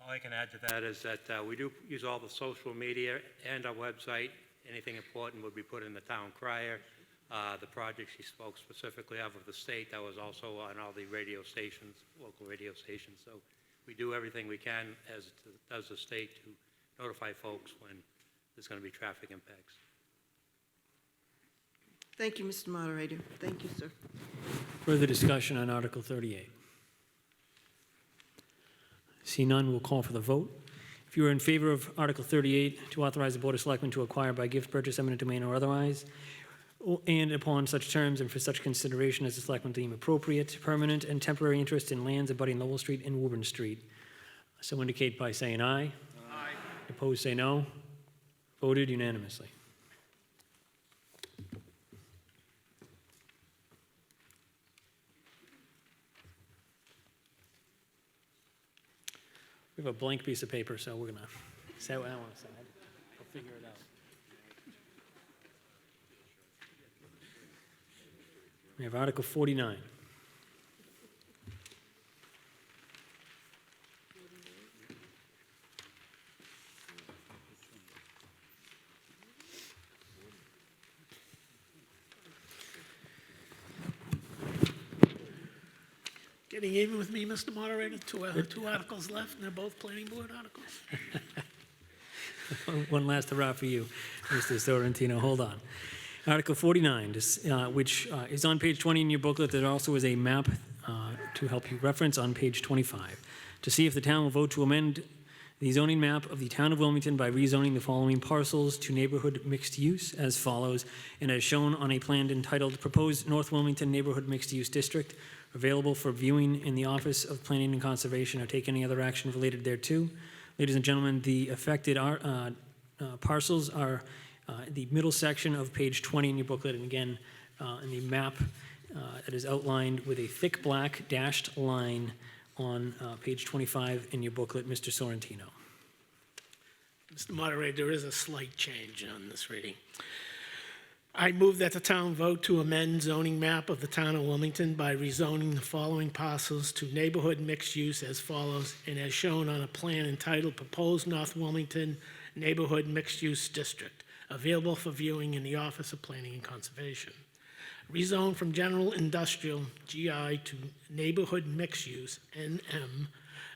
All I can add to that is that we do use all the social media and our website. Anything important would be put in the town crier. The project she spoke specifically of the state, that was also on all the radio stations, local radio stations. So we do everything we can, as does the state, to notify folks when there's going to be traffic impacts. Thank you, Mr. Moderator. Thank you, sir. Further discussion on Article 38? See none, we'll call for the vote. If you are in favor of Article 38, to authorize the Board of Selectmen to acquire by gift, purchase, eminent domain, or otherwise, and upon such terms and for such consideration as the Selectmen deem appropriate, permanent and temporary interest in lands abutting Lowell Street and Woburn Street. So indicate by saying aye. Aye. Opposed, say no. Voted unanimously. We have a blank piece of paper, so we're gonna set that one aside. We'll figure it out. We have Article 49. Getting even with me, Mr. Moderator, two articles left, and they're both planning board articles. One last hurrah for you, Mr. Sorrentino. Hold on. Article 49, which is on page 20 in your booklet. There also is a map to help you reference on page 25. To see if the town will vote to amend the zoning map of the town of Wilmington by rezoning the following parcels to neighborhood mixed use as follows, and as shown on a plan entitled Proposed North Wilmington Neighborhood Mixed Use District, available for viewing in the Office of Planning and Conservation, or take any other action related thereto. Ladies and gentlemen, the affected parcels are the middle section of page 20 in your booklet, and again, in the map that is outlined with a thick black dashed line on page 25 in your booklet, Mr. Sorrentino. Mr. Moderator, there is a slight change on this reading. I move that the town vote to amend zoning map of the town of Wilmington by rezoning the following parcels to neighborhood mixed use as follows, and as shown on a plan entitled Proposed North Wilmington Neighborhood Mixed Use District, available for viewing in the Office of Planning and Conservation. Rezone from general industrial, GI, to neighborhood mixed use, NM,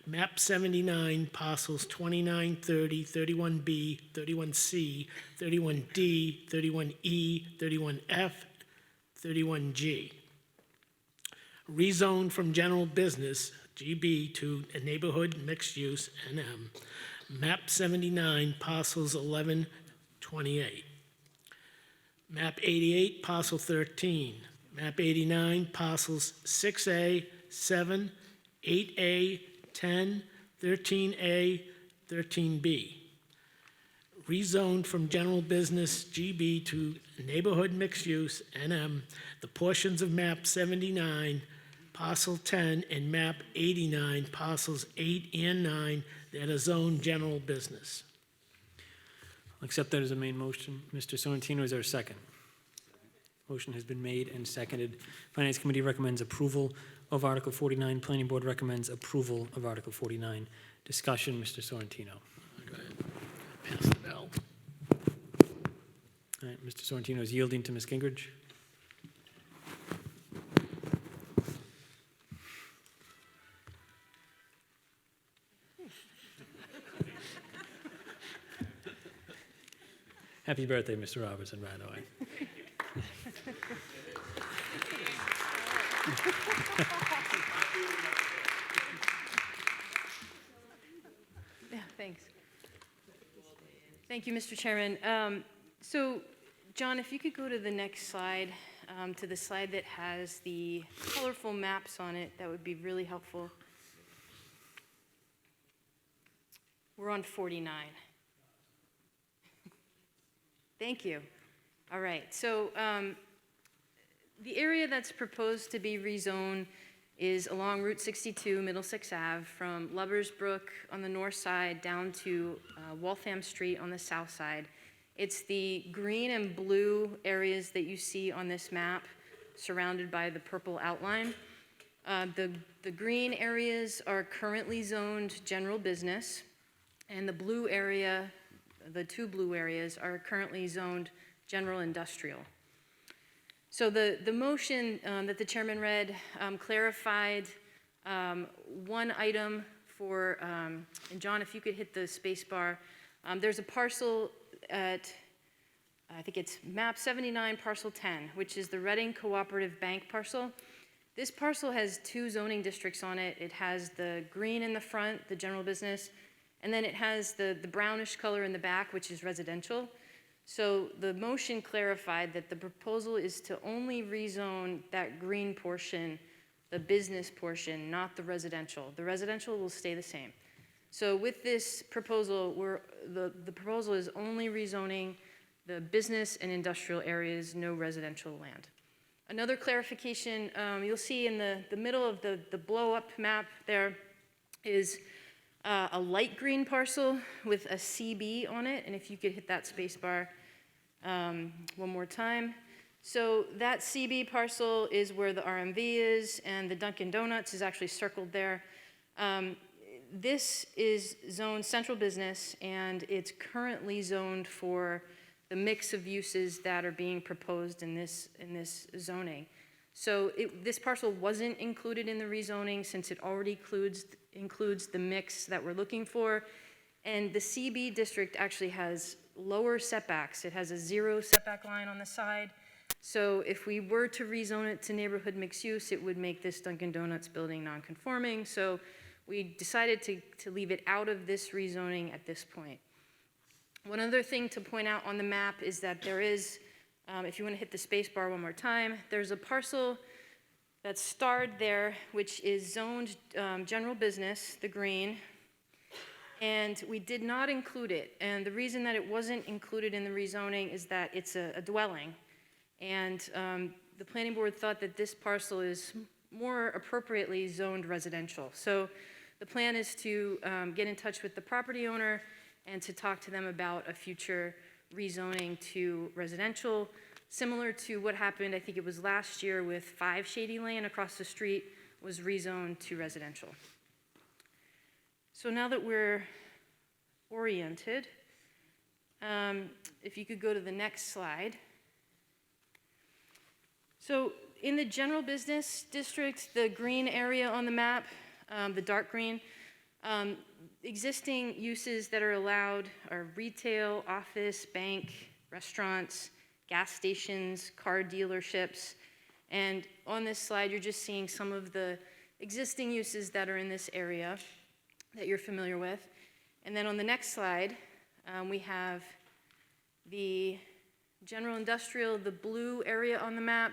map 79, parcels 29, 30, 31B, 31C, 31D, 31E, 31F, 31G. Rezone from general business, GB, to a neighborhood mixed use, NM, map 79, parcels 11, 28. Map 88, parcel 13. Map 89, parcels 6A, 7, 8A, 10, 13A, 13B. Rezoned from general business, GB, to neighborhood mixed use, NM, the portions of map 79, parcel 10, and map 89, parcels 8 and 9, that are zoned general business. I'll accept that as a main motion. Mr. Sorrentino, is there a second? Motion has been made and seconded. Finance Committee recommends approval of Article 49. Planning Board recommends approval of Article 49. Discussion, Mr. Sorrentino. Go ahead. Pass the bell. All right, Mr. Sorrentino is yielding to Ms. Gingrich. Happy birthday, Mr. Robertson, by the way. Yeah, thanks. Thank you, Mr. Chairman. So, John, if you could go to the next slide, to the slide that has the colorful maps on it, that would be really helpful. We're on 49. Thank you. All right, so the area that's proposed to be rezoned is along Route 62, Middlesex Ave, from Lubbers Brook on the north side down to Waltham Street on the south side. It's the green and blue areas that you see on this map, surrounded by the purple outline. The green areas are currently zoned general business, and the blue area, the two blue areas, are currently zoned general industrial. So the motion that the chairman read clarified one item for, and John, if you could hit the space bar. There's a parcel at, I think it's map 79, parcel 10, which is the Reading Cooperative Bank parcel. This parcel has two zoning districts on it. It has the green in the front, the general business, and then it has the brownish color in the back, which is residential. So the motion clarified that the proposal is to only rezone that green portion, the business portion, not the residential. The residential will stay the same. So with this proposal, the proposal is only rezoning the business and industrial areas, no residential land. Another clarification, you'll see in the middle of the blow-up map there is a light green parcel with a CB on it, and if you could hit that space bar one more time. So that CB parcel is where the RMV is, and the Dunkin' Donuts is actually circled there. This is zoned central business, and it's currently zoned for the mix of uses that are being proposed in this zoning. So this parcel wasn't included in the rezoning since it already includes the mix that we're looking for. And the CB district actually has lower setbacks. It has a 0 setback line on the side. So if we were to rezone it to neighborhood mixed use, it would make this Dunkin' Donuts building non-conforming. So we decided to leave it out of this rezoning at this point. One other thing to point out on the map is that there is, if you want to hit the space bar one more time, there's a parcel that's starred there, which is zoned general business, the green, and we did not include it. And the reason that it wasn't included in the rezoning is that it's a dwelling. And the planning board thought that this parcel is more appropriately zoned residential. So the plan is to get in touch with the property owner and to talk to them about a future rezoning to residential, similar to what happened, I think it was last year, with 5 Shady Lane across the street was rezoned to residential. So now that we're oriented, if you could go to the next slide. So in the general business district, the green area on the map, the dark green, existing uses that are allowed are retail, office, bank, restaurants, gas stations, car dealerships. And on this slide, you're just seeing some of the existing uses that are in this area that you're familiar with. And then on the next slide, we have the general industrial, the blue area on the map.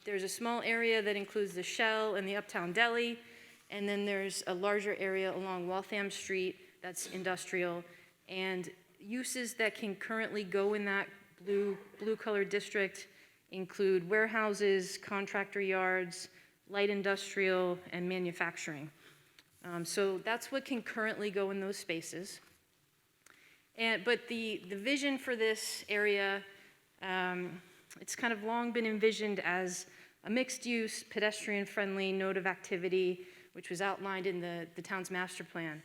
There's a small area that includes the Shell and the Uptown Deli. And then there's a larger area along Waltham Street that's industrial. And uses that can currently go in that blue-colored district include warehouses, contractor yards, light industrial, and manufacturing. So that's what can currently go in those spaces. But the vision for this area, it's kind of long been envisioned as a mixed-use, pedestrian-friendly node of activity, which was outlined in the town's master plan.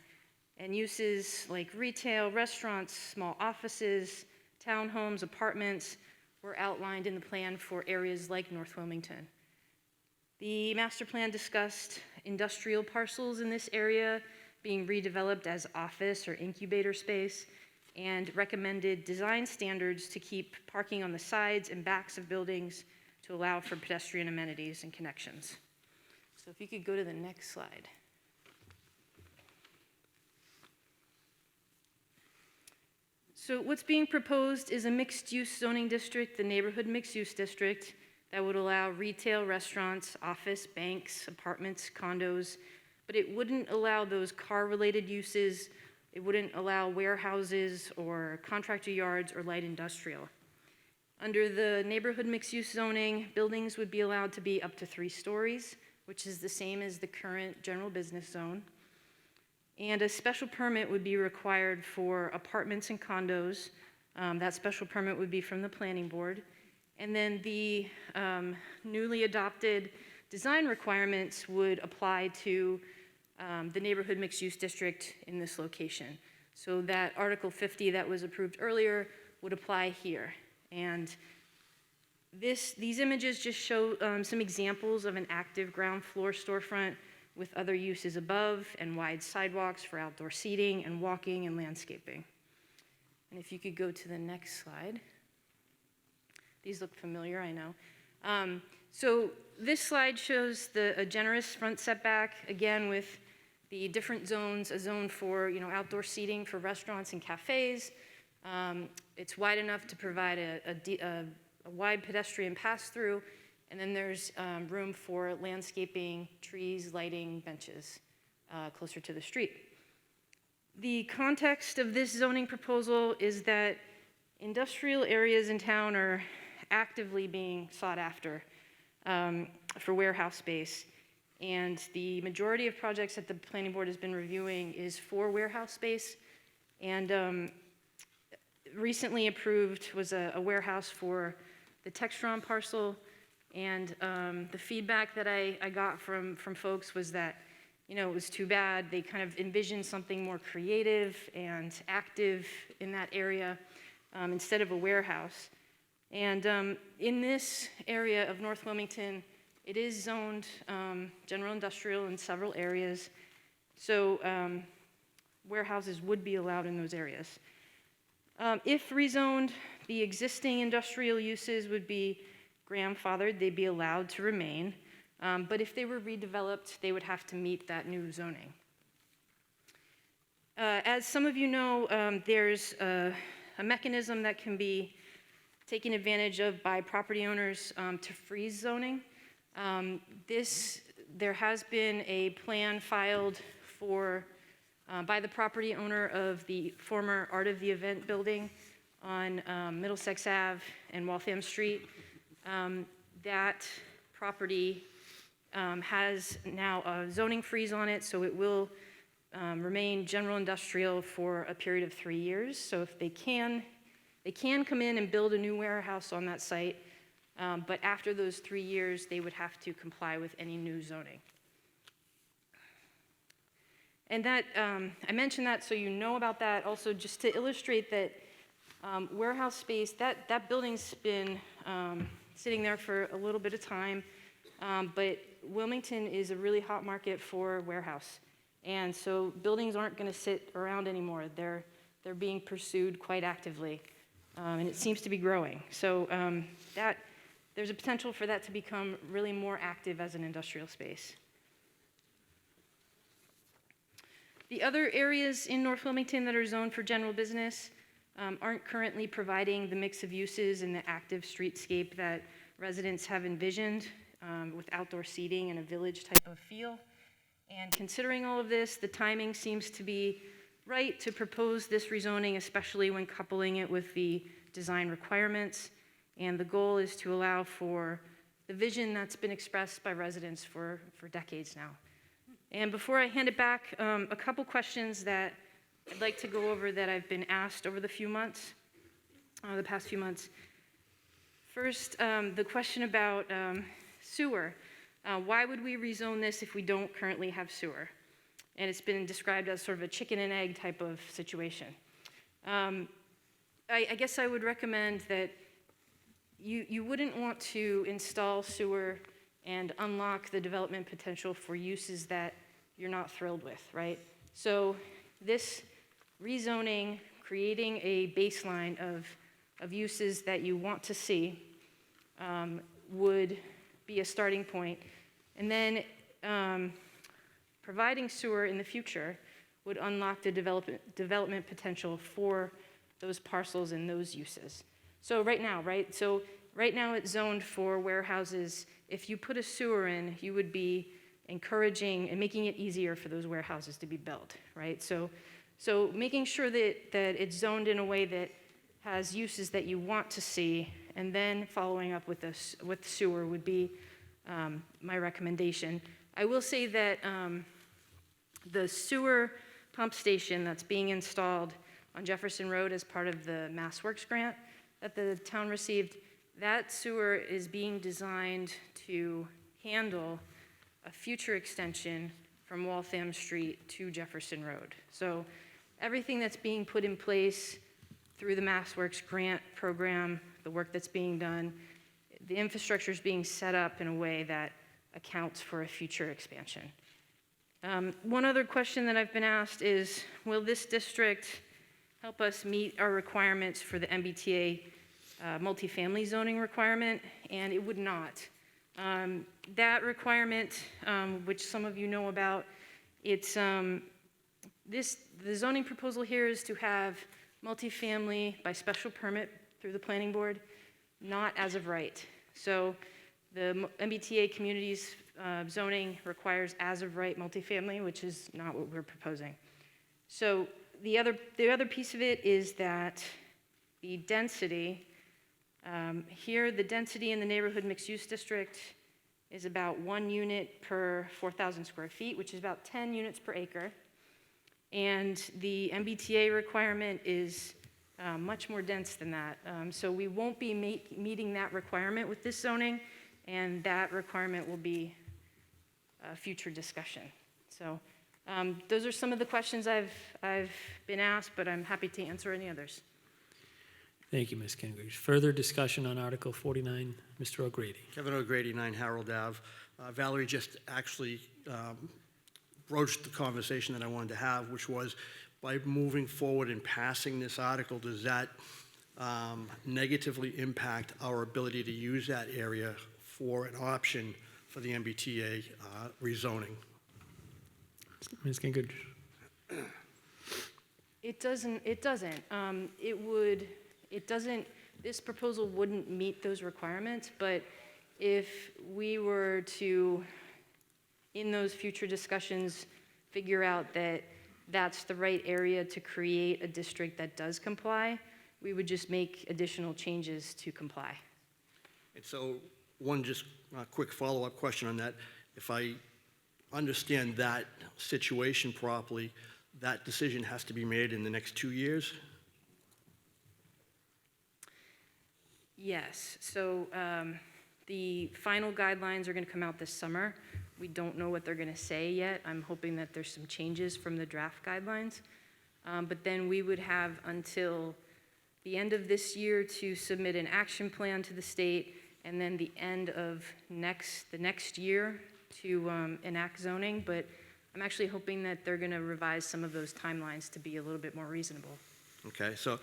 And uses like retail, restaurants, small offices, townhomes, apartments were outlined in the plan for areas like North Wilmington. The master plan discussed industrial parcels in this area being redeveloped as office or incubator space, and recommended design standards to keep parking on the sides and backs of buildings to allow for pedestrian amenities and connections. So if you could go to the next slide. So what's being proposed is a mixed-use zoning district, the neighborhood mixed-use district, that would allow retail, restaurants, office, banks, apartments, condos, but it wouldn't allow those car-related uses. It wouldn't allow warehouses or contractor yards or light industrial. Under the neighborhood mixed-use zoning, buildings would be allowed to be up to 3 stories, which is the same as the current general business zone. And a special permit would be required for apartments and condos. That special permit would be from the planning board. And then the newly adopted design requirements would apply to the neighborhood mixed-use district in this location. So that Article 50 that was approved earlier would apply here. And these images just show some examples of an active ground floor storefront with other uses above and wide sidewalks for outdoor seating and walking and landscaping. And if you could go to the next slide. These look familiar, I know. So this slide shows a generous front setback, again with the different zones, a zone for outdoor seating for restaurants and cafes. It's wide enough to provide a wide pedestrian pass-through, and then there's room for landscaping, trees, lighting, benches closer to the street. The context of this zoning proposal is that industrial areas in town are actively being sought after for warehouse space. And the majority of projects that the planning board has been reviewing is for warehouse space. And recently approved was a warehouse for the Textron parcel. And the feedback that I got from folks was that, it was too bad. They kind of envisioned something more creative and active in that area instead of a warehouse. And in this area of North Wilmington, it is zoned general industrial in several areas. So warehouses would be allowed in those areas. If rezoned, the existing industrial uses would be grandfathered. They'd be allowed to remain. But if they were redeveloped, they would have to meet that new zoning. As some of you know, there's a mechanism that can be taken advantage of by property owners to freeze zoning. There has been a plan filed by the property owner of the former Art of the Event building on Middlesex Ave and Waltham Street. That property has now a zoning freeze on it, so it will remain general industrial for a period of 3 years. So if they can come in and build a new warehouse on that site, but after those 3 years, they would have to comply with any new zoning. And that, I mentioned that so you know about that. Also, just to illustrate that warehouse space, that building's been sitting there for a little bit of time, but Wilmington is a really hot market for warehouse. And so buildings aren't going to sit around anymore. They're being pursued quite actively, and it seems to be growing. So there's a potential for that to become really more active as an industrial space. The other areas in North Wilmington that are zoned for general business aren't currently providing the mix of uses and the active streetscape that residents have envisioned with outdoor seating and a village type of feel. And considering all of this, the timing seems to be right to propose this rezoning, especially when coupling it with the design requirements. And the goal is to allow for the vision that's been expressed by residents for decades now. And before I hand it back, a couple questions that I'd like to go over that I've been asked over the past few months. First, the question about sewer. Why would we rezone this if we don't currently have sewer? And it's been described as sort of a chicken and egg type of situation. I guess I would recommend that you wouldn't want to install sewer and unlock the development potential for uses that you're not thrilled with, right? So this rezoning, creating a baseline of uses that you want to see would be a starting point. And then providing sewer in the future would unlock the development potential for those parcels and those uses. So right now it's zoned for warehouses. If you put a sewer in, you would be encouraging and making it easier for those warehouses to be built, right? So making sure that it's zoned in a way that has uses that you want to see, and then following up with sewer would be my recommendation. I will say that the sewer pump station that's being installed on Jefferson Road as part of the MassWorks grant that the town received, that sewer is being designed to handle a future extension from Waltham Street to Jefferson Road. So everything that's being put in place through the MassWorks grant program, the work that's being done, the infrastructure is being set up in a way that accounts for a future expansion. One other question that I've been asked is, will this district help us meet our requirements for the Mbta multifamily zoning requirement? And it would not. That requirement, which some of you know about, the zoning proposal here is to have multifamily by special permit through the planning board, not as of right. So the MBTA communities zoning requires as of right multifamily, which is not what we're proposing. So the other piece of it is that the density, here the density in the neighborhood mixed use district is about 1 unit per 4,000 square feet, which is about 10 units per acre. And the MBTA requirement is much more dense than that. So we won't be meeting that requirement with this zoning, and that requirement will be a future discussion. So those are some of the questions I've been asked, but I'm happy to answer any others. Thank you, Ms. Gingrich. Further discussion on Article 49, Mr. O'Grady. Kevin O'Grady, 9 Harold Ave. Valerie just actually broached the conversation that I wanted to have, which was, by moving forward and passing this article, does that negatively impact our ability to use that area for an option for the MBTA rezoning? Ms. Gingrich. It doesn't. It doesn't, this proposal wouldn't meet those requirements, but if we were to, in those future discussions, figure out that that's the right area to create a district that does comply, we would just make additional changes to comply. And so, one just quick follow-up question on that. If I understand that situation properly, that decision has to be made in the next 2 years? Yes, so the final guidelines are going to come out this summer. We don't know what they're going to say yet. I'm hoping that there's some changes from the draft guidelines. But then we would have until the end of this year to submit an action plan to the state, and then the end of the next year to enact zoning. But I'm actually hoping that they're going to revise some of those timelines to be a little bit more reasonable. Okay, so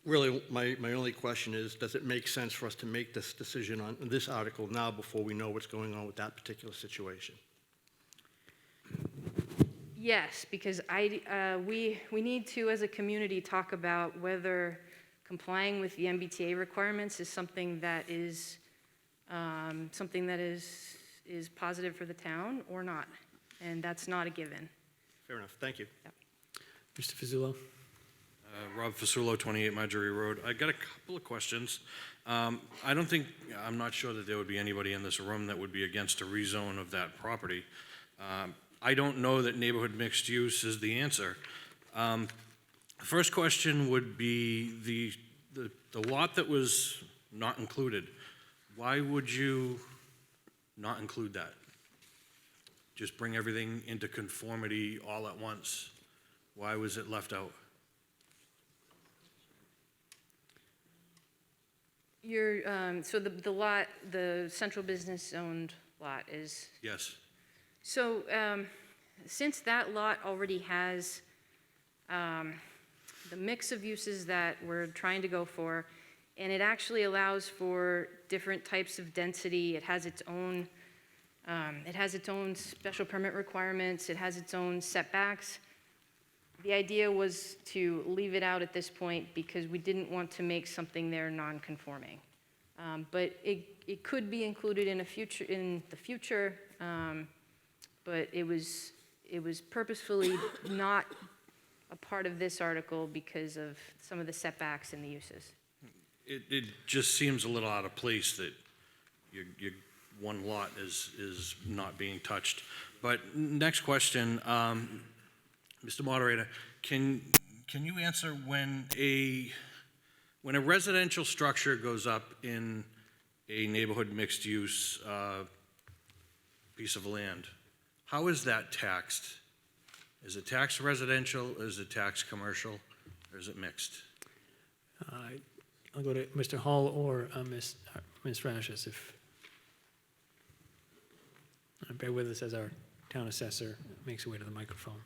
really, my only question is, does it make sense for us to make this decision on this article now before we know what's going on with that particular situation? Yes, because we need to, as a community, talk about whether complying with the MBTA requirements is something that is positive for the town or not, and that's not a given. Fair enough. Thank you. Yep. Mr. Fazzulo. Rob Fasulo, 28 Marjorie Road. I got a couple of questions. I'm not sure that there would be anybody in this room that would be against a rezone of that property. I don't know that neighborhood mixed use is the answer. First question would be the lot that was not included. Why would you not include that? Just bring everything into conformity all at once. Why was it left out? So the lot, the central business owned lot is. Yes. So since that lot already has the mix of uses that we're trying to go for, and it actually allows for different types of density. It has its own special permit requirements. It has its own setbacks. The idea was to leave it out at this point because we didn't want to make something there non-conforming. But it could be included in the future, but it was purposefully not a part of this article because of some of the setbacks and the uses. It just seems a little out of place that your one lot is not being touched. But next question, Mr. Moderator, can you answer when a residential structure goes up in a neighborhood mixed use piece of land, how is that taxed? Is it taxed residential, is it taxed commercial, or is it mixed? I'll go to Mr. Hall or Ms. Rashis if. Bear with us as our town assessor makes her way to the microphone.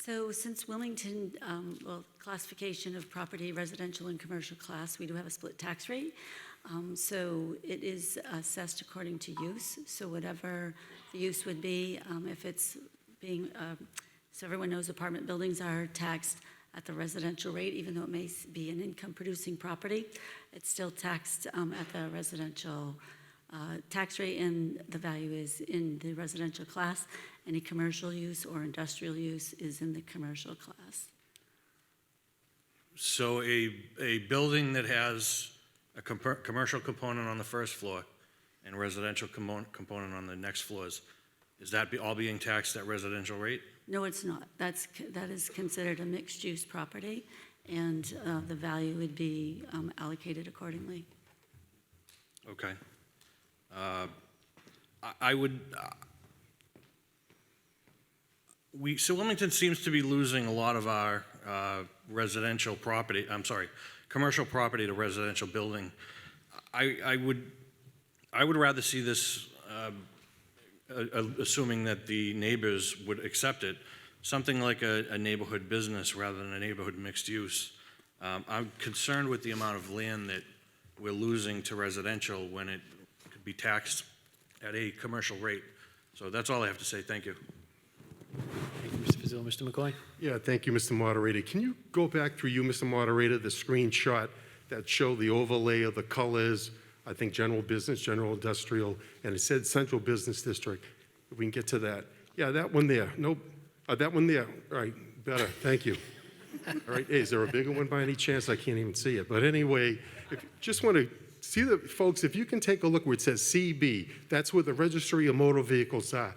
So since Wilmington, classification of property, residential and commercial class, we do have a split tax rate. So it is assessed according to use. So whatever the use would be, if it's being, so everyone knows apartment buildings are taxed at the residential rate, even though it may be an income-producing property. It's still taxed at the residential tax rate, and the value is in the residential class. Any commercial use or industrial use is in the commercial class. So a building that has a commercial component on the first floor and residential component on the next floors, is that all being taxed at residential rate? No, it's not. That is considered a mixed-use property, and the value would be allocated accordingly. Okay. I would, so Wilmington seems to be losing a lot of our residential property, commercial property to residential building. I would rather see this, assuming that the neighbors would accept it, something like a neighborhood business rather than a neighborhood mixed use. I'm concerned with the amount of land that we're losing to residential when it could be taxed at a commercial rate. So that's all I have to say. Thank you. Thank you, Mr. Fazzillo. Mr. McCoy? Yeah, thank you, Mr. Moderator. Can you go back through Mr. Moderator, the screenshot that showed the overlay of the colors, I think general business, general industrial, and it said central business district. If we can get to that. Yeah, that one there. Nope. That one there. All right, better. Thank you. All right, hey, is there a bigger one by any chance? I can't even see it. But anyway, just want to see the folks, if you can take a look where it says CB, that's where the registry of motor vehicles are.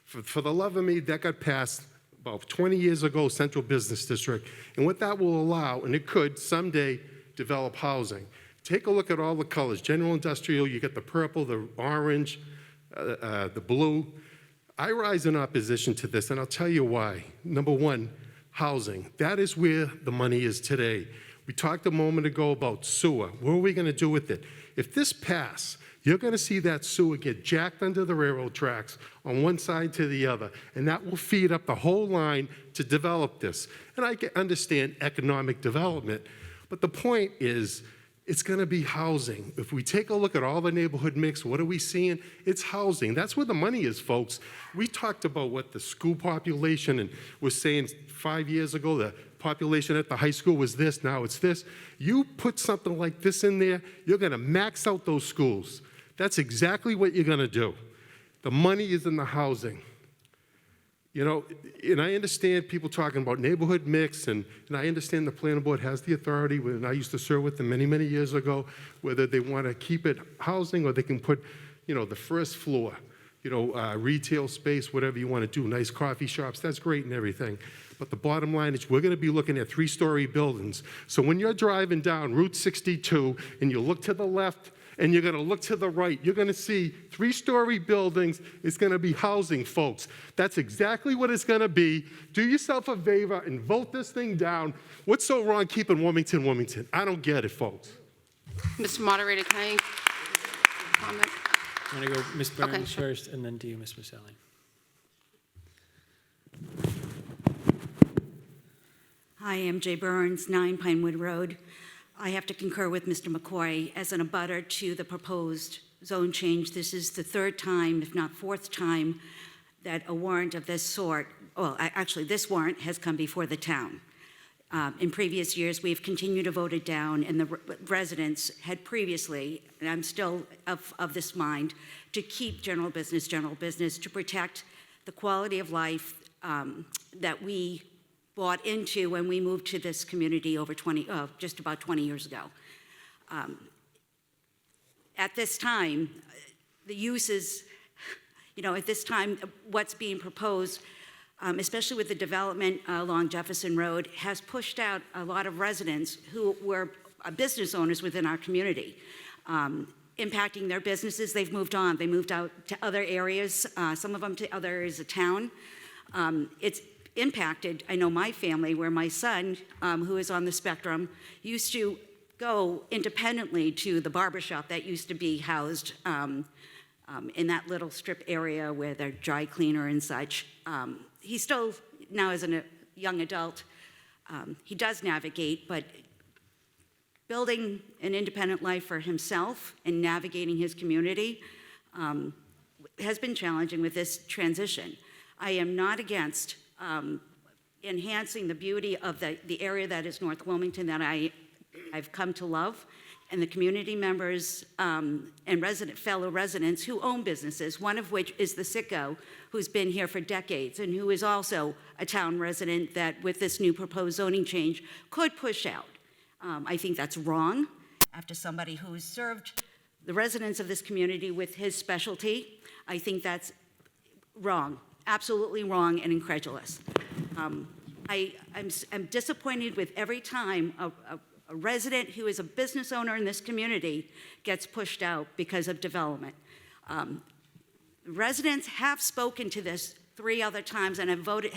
For the love of me, that got passed about 20 years ago, Central Business District. And what that will allow, and it could someday develop housing. Take a look at all the colors. General industrial, you get the purple, the orange, the blue. I rise in opposition to this, and I'll tell you why. Number one, housing. That is where the money is today. We talked a moment ago about sewer. What are we going to do with it? If this passes, you're going to see that sewer get jacked under the railroad tracks on one side to the other, and that will feed up the whole line to develop this. And I can understand economic development, but the point is, it's going to be housing. If we take a look at all the neighborhood mix, what are we seeing? It's housing. That's where the money is, folks. We talked about what the school population, and was saying 5 years ago, the population at the high school was this, now it's this. You put something like this in there, you're going to max out those schools. That's exactly what you're going to do. The money is in the housing. You know, and I understand people talking about neighborhood mix, and I understand the planning board has the authority, and I used to serve with them many, many years ago, whether they want to keep it housing or they can put, you know, the first floor, you know, retail space, whatever you want to do, nice coffee shops, that's great and everything. But the bottom line is we're going to be looking at 3-story buildings. So when you're driving down Route 62 and you look to the left and you're going to look to the right, you're going to see 3-story buildings. It's going to be housing, folks. That's exactly what it's going to be. Do yourself a favor and vote this thing down. What's so wrong keeping Wilmington, Wilmington? I don't get it, folks. Mr. Moderator, can I comment? I'm going to go Ms. Burns first, and then to you, Ms. Maselli. Hi, I'm Jay Burns, 9 Pinewood Road. I have to concur with Mr. McCoy. As an abutter to the proposed zone change, this is the 3rd time, if not 4th time, that a warrant of this sort, well, actually, this warrant has come before the town. In previous years, we've continued to vote it down, and the residents had previously, and I'm still of this mind, to keep general business, to protect the quality of life that we bought into when we moved to this community over just about 20 years ago. At this time, the uses, you know, at this time, what's being proposed, especially with the development along Jefferson Road, has pushed out a lot of residents who were business owners within our community. Impacting their businesses, they've moved on. They moved out to other areas, some of them to other areas of town. It's impacted, I know my family, where my son, who is on the spectrum, used to go independently to the barbershop that used to be housed in that little strip area where they're dry cleaner and such. He still now is young adult. He does navigate, but building an independent life for himself and navigating his community has been challenging with this transition. I am not against enhancing the beauty of the area that is North Wilmington that I've come to love, and the community members and fellow residents who own businesses, one of which is the Sicko, who's been here for decades and who is also a town resident that with this new proposed zoning change could push out. I think that's wrong. After somebody who's served the residents of this community with his specialty, I think that's wrong, absolutely wrong and incredulous. I'm disappointed with every time a resident who is a business owner in this community gets pushed out because of development. Residents have spoken to this 3 other times and have voted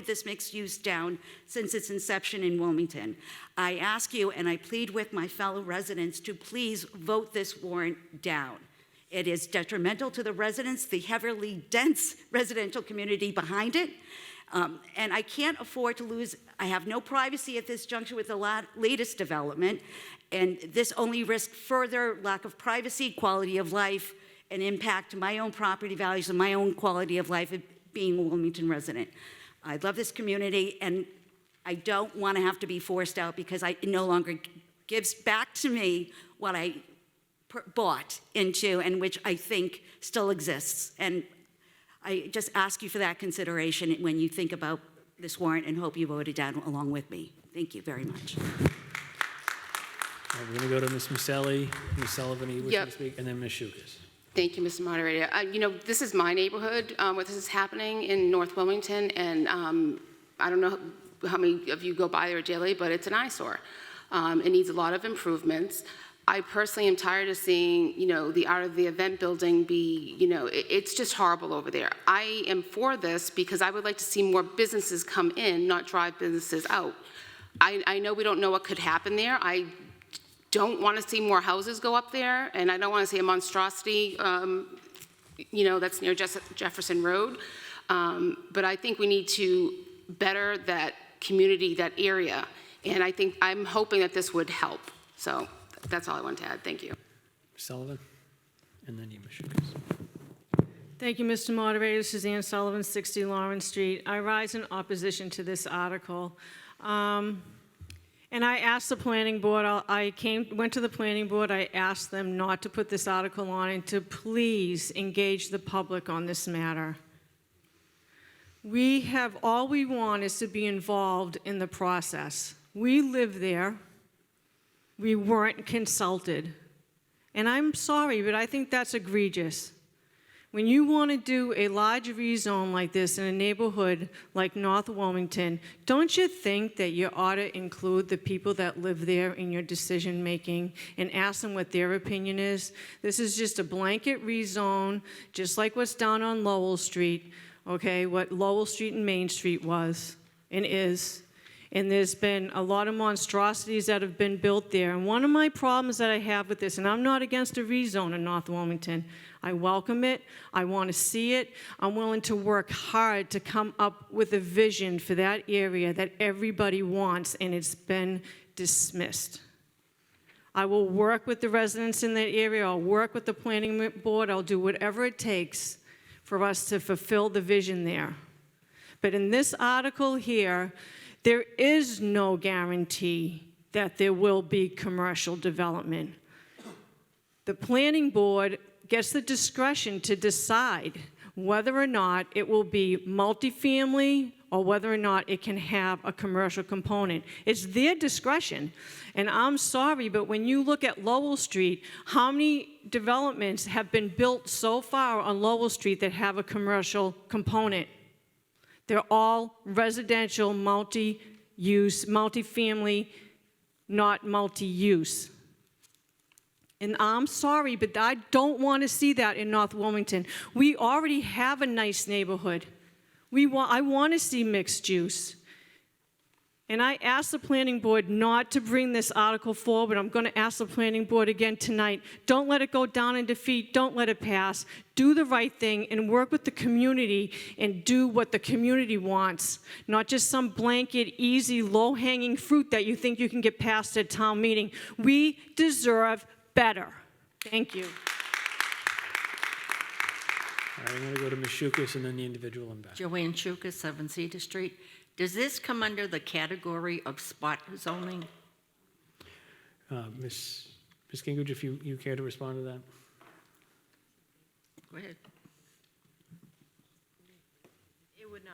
this mixed use down since its inception in Wilmington. I ask you and I plead with my fellow residents to please vote this warrant down. It is detrimental to the residents, the heavily dense residential community behind it. And I can't afford to lose, I have no privacy at this juncture with the latest development, and this only risks further lack of privacy, quality of life, and impact to my own property values and my own quality of life of being a Wilmington resident. I love this community, and I don't want to have to be forced out because it no longer gives back to me what I bought into and which I think still exists. And I just ask you for that consideration when you think about this warrant and hope you vote it down along with me. Thank you very much. We're going to go to Ms. Muselli, Ms. Sullivan, you wish Yep. to speak, and then Ms. Shukas. Thank you, Mr. Moderator. This is my neighborhood where this is happening in North Wilmington, and I don't know how many of you go by there daily, but it's an eyesore. It needs a lot of improvements. I personally am tired of seeing, the art of the event building be, it's just horrible over there. I am for this because I would like to see more businesses come in, not drive businesses out. I know we don't know what could happen there. I don't want to see more houses go up there, and I don't want to see a monstrosity, that's near Jefferson Road. But I think we need to better that community, that area, and I'm hoping that this would help. So that's all I want to add. Thank you. Ms. Sullivan, and then you, Ms. Shukas. Thank you, Mr. Moderator. Suzanne Sullivan, 60 Lawrence Street. I rise in opposition to this article. And I asked the planning board, went to the planning board, I asked them not to put this article on and to please engage the public on this matter. All we want is to be involved in the process. We live there. We weren't consulted. And I'm sorry, but I think that's egregious. When you want to do a large rezone like this in a neighborhood like North Wilmington, don't you think that you ought to include the people that live there in your decision making and ask them what their opinion is? This is just a blanket rezone, just like what's down on Lowell Street, okay, what Lowell Street and Main Street was and is. And there's been a lot of monstrosities that have been built there. And one of my problems that I have with this, and I'm not against a rezone in North Wilmington, I welcome it, I want to see it, I'm willing to work hard to come up with a vision for that area that everybody wants, and it's been dismissed. I will work with the residents in that area, I'll work with the planning board, I'll do whatever it takes for us to fulfill the vision there. But in this article here, there is no guarantee that there will be commercial development. The planning board gets the discretion to decide whether or not it will be multifamily or whether or not it can have a commercial component. It's their discretion. And I'm sorry, but when you look at Lowell Street, how many developments have been built so far on Lowell Street that have a commercial component? They're all residential, multi-use, multifamily, not multi-use. And I'm sorry, but I don't want to see that in North Wilmington. We already have a nice neighborhood. I want to see mixed use. And I asked the planning board not to bring this article forward. I'm going to ask the planning board again tonight. Don't let it go down in defeat. Don't let it pass. Do the right thing and work with the community and do what the community wants, not just some blanket, easy, low-hanging fruit that you think you can get past at town meeting. We deserve better. Thank you. All right, I'm going to go to Ms. Shukas and then the individual in back. Joanne Shukas, 7 Cedar Street. Does this come under the category of spot zoning? Ms. Gingrich, if you care to respond to that? Go ahead. It would not.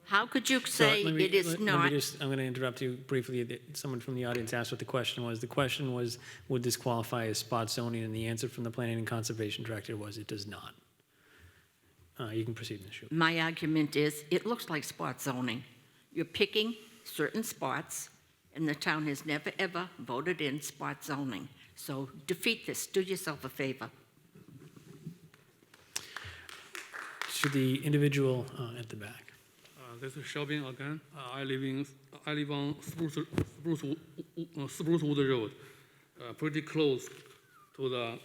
How could you say it is not? I'm going to interrupt you briefly. Someone from the audience asked what the question was. The question was, would this qualify as spot zoning? And the answer from the Planning and Conservation Director was, it does not. You can proceed, Ms. Shukas. My argument is, it looks like spot zoning. You're picking certain spots, and the town has never, ever voted in spot zoning. So defeat this. Do yourself a favor. To the individual at the back. This is Shelby again. I live on Sprucewood Road, pretty close to the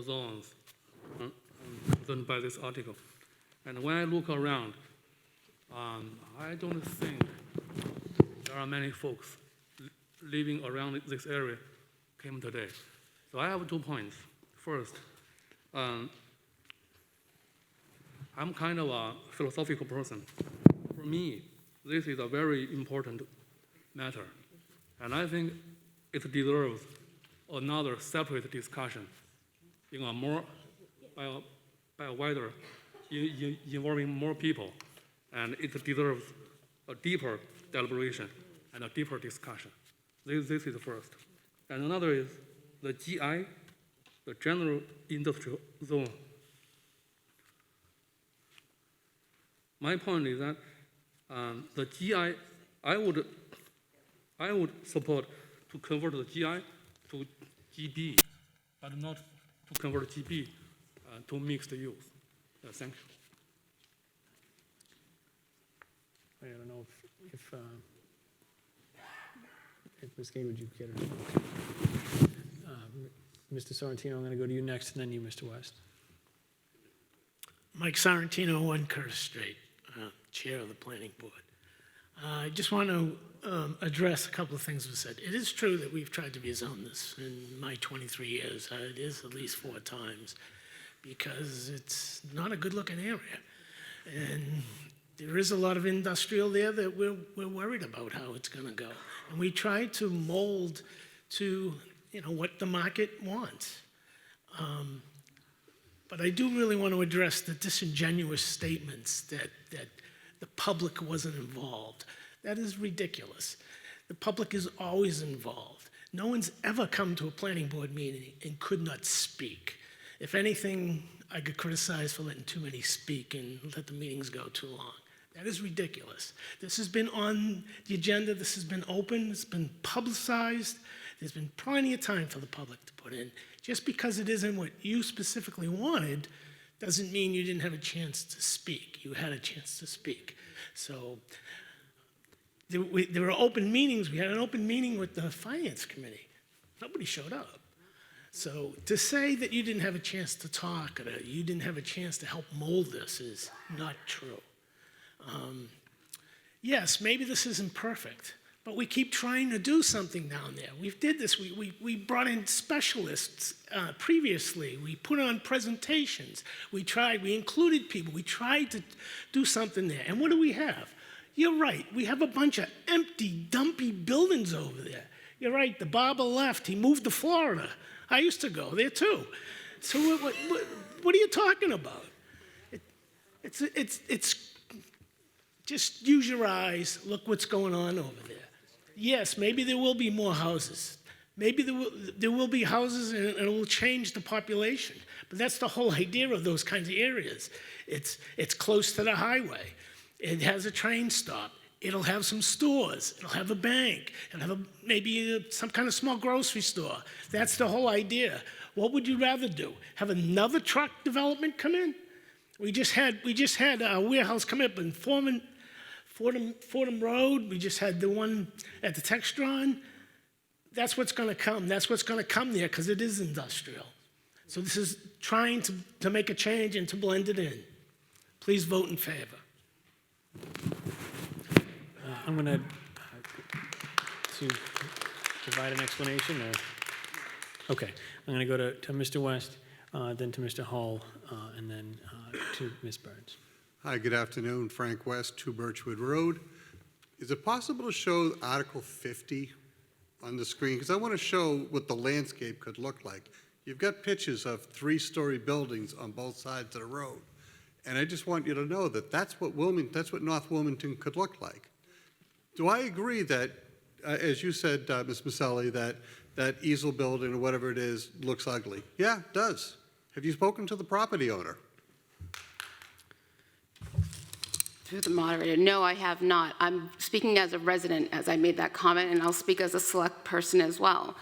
zones done by this article. And when I look around, I don't think there are many folks living around this area came today. So I have 2 points. First, I'm kind of a philosophical person. For me, this is a very important matter, and I think it deserves another separate discussion in a more, by a wider, involving more people, and it deserves a deeper deliberation and a deeper discussion. This is the first. And another is the GI, the General Industrial Zone. My point is that the GI, I would support to convert the GI to GB, but not to convert GB to mixed use. Thank you. I don't know if Ms. Gay, would you care to? Mr. Sorrentino, I'm going to go to you next, and then you, Mr. West. Mike Sorrentino, 1 Curtis Street, Chair of the Planning Board. I just want to address a couple of things we said. It is true that we've tried to rezone this in my 23 years. It is at least 4 times because it's not a good-looking area. And there is a lot of industrial there that we're worried about how it's going to go. And we try to mold to, what the market wants. But I do really want to address the disingenuous statements that the public wasn't involved. That is ridiculous. The public is always involved. No one's ever come to a planning board meeting and could not speak. If anything, I get criticized for letting too many speak and let the meetings go too long. That is ridiculous. This has been on the agenda. This has been open. It's been publicized. There's been plenty of time for the public to put in. Just because it isn't what you specifically wanted doesn't mean you didn't have a chance to speak. You had a chance to speak. So there were open meetings. We had an open meeting with the Finance Committee. Nobody showed up. So to say that you didn't have a chance to talk or that you didn't have a chance to help mold this is not true. Yes, maybe this isn't perfect, but we keep trying to do something down there. We did this. We brought in specialists previously. We put on presentations. We included people. We tried to do something there. And what do we have? You're right. We have a bunch of empty, dumpy buildings over there. You're right. The barber left. He moved to Florida. I used to go there too. So what are you talking about? It's just use your eyes. Look what's going on over there. Yes, maybe there will be more houses. Maybe there will be houses and it will change the population. But that's the whole idea of those kinds of areas. It's close to the highway. It has a train stop. It'll have some stores. It'll have a bank. It'll have maybe some kind of small grocery store. That's the whole idea. What would you rather do? Have another truck development come in? We just had a warehouse come up in Fordham Road. We just had the one at the Textron. That's what's going to come. That's what's going to come there because it is industrial. So this is trying to make a change and to blend it in. Please vote in favor. I'm going to provide an explanation. Okay, I'm going to go to Mr. West, then to Mr. Hall, and then to Ms. Burns. Hi, good afternoon. Frank West, 2 Birchwood Road. Is it possible to show Article 50 on the screen? Because I want to show what the landscape could look like. You've got pictures of 3-story buildings on both sides of the road. And I just want you to know that that's what North Wilmington could look like. Do I agree that, as you said, Ms. Maselli, that easel building or whatever it is looks ugly? Yeah, it does. Have you spoken to the property owner? Through the moderator, no, I have not. I'm speaking as a resident as I made that comment, and I'll speak as a select person as well.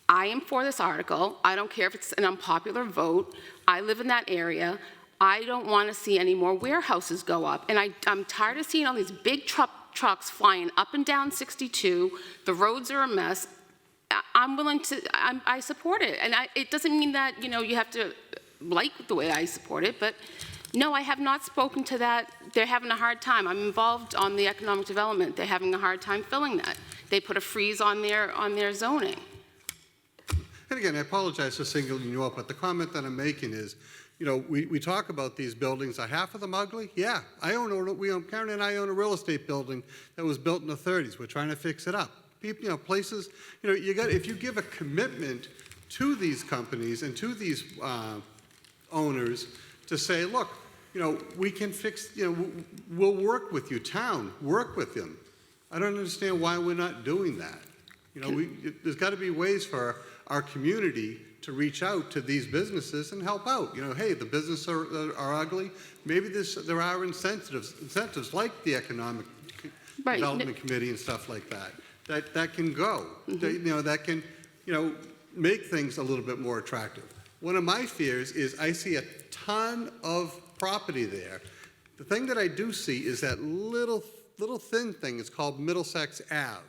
I am for this article. I don't care if it's an unpopular vote. I live in that area. I don't want to see any more warehouses go up. And I'm tired of seeing all these big trucks flying up and down 62. The roads are a mess. I support it. And it doesn't mean that, you have to like the way I support it, but no, I have not spoken to that. They're having a hard time. I'm involved on the economic development. They're having a hard time filling that. They put a freeze on their zoning. And again, I apologize for singling you out, but the comment that I'm making is, we talk about these buildings. Are half of them ugly? Yeah. Karen and I own a real estate building that was built in the 30s. We're trying to fix it up. People, places, if you give a commitment to these companies and to these owners to say, look, we can fix, we'll work with you, town, work with them. I don't understand why we're not doing that. There's got to be ways for our community to reach out to these businesses and help out. Hey, the businesses are ugly. Maybe there are incentives like the Economic Development Committee and stuff like that can go. That can, make things a little bit more attractive. One of my fears is I see a ton of property there. The thing that I do see is that little thin thing. It's called Middlesex Ave.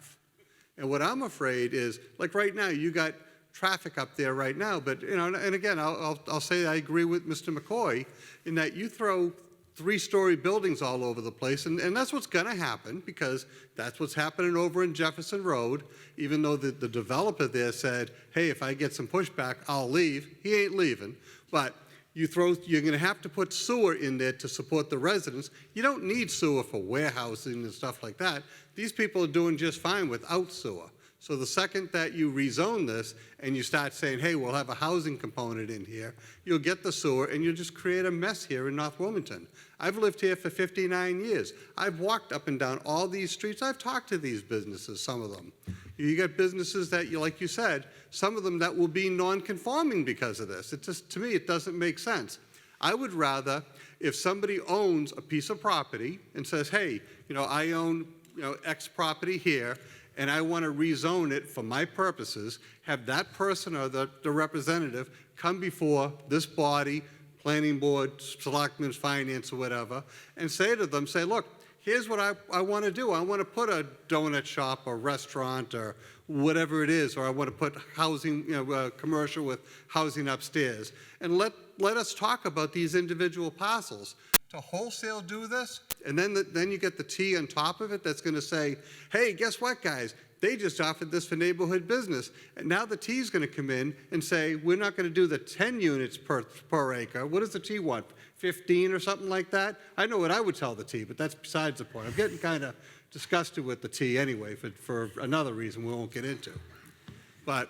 And what I'm afraid is, like right now, you got traffic up there right now, but, and again, I'll say I agree with Mr. McCoy in that you throw 3-story buildings all over the place, and that's what's going to happen because that's what's happening over in Jefferson Road, even though the developer there said, hey, if I get some pushback, I'll leave. He ain't leaving, but you're going to have to put sewer in there to support the residents. You don't need sewer for warehousing and stuff like that. These people are doing just fine without sewer. So the second that you rezone this and you start saying, hey, we'll have a housing component in here, you'll get the sewer and you'll just create a mess here in North Wilmington. I've lived here for 59 years. I've walked up and down all these streets. I've talked to these businesses, some of them. You got businesses that, like you said, some of them that will be non-conforming because of this. It just, to me, it doesn't make sense. I would rather, if somebody owns a piece of property and says, hey, I own, X property here, and I want to rezone it for my purposes, have that person or the representative come before this body, planning board, selectmen's, finance, or whatever, and say to them, look, here's what I want to do. I want to put a donut shop or restaurant or whatever it is, or I want to put housing, commercial with housing upstairs. And let us talk about these individual parcels. To wholesale do this, and then you get the T on top of it that's going to say, hey, guess what, guys? They just offered this for neighborhood business. And now the T's going to come in and say, we're not going to do the 10 units per acre. What does the T want, 15 or something like that? I know what I would tell the T, but that's besides the point. I'm getting kind of disgusted with the T anyway for another reason we won't get into. But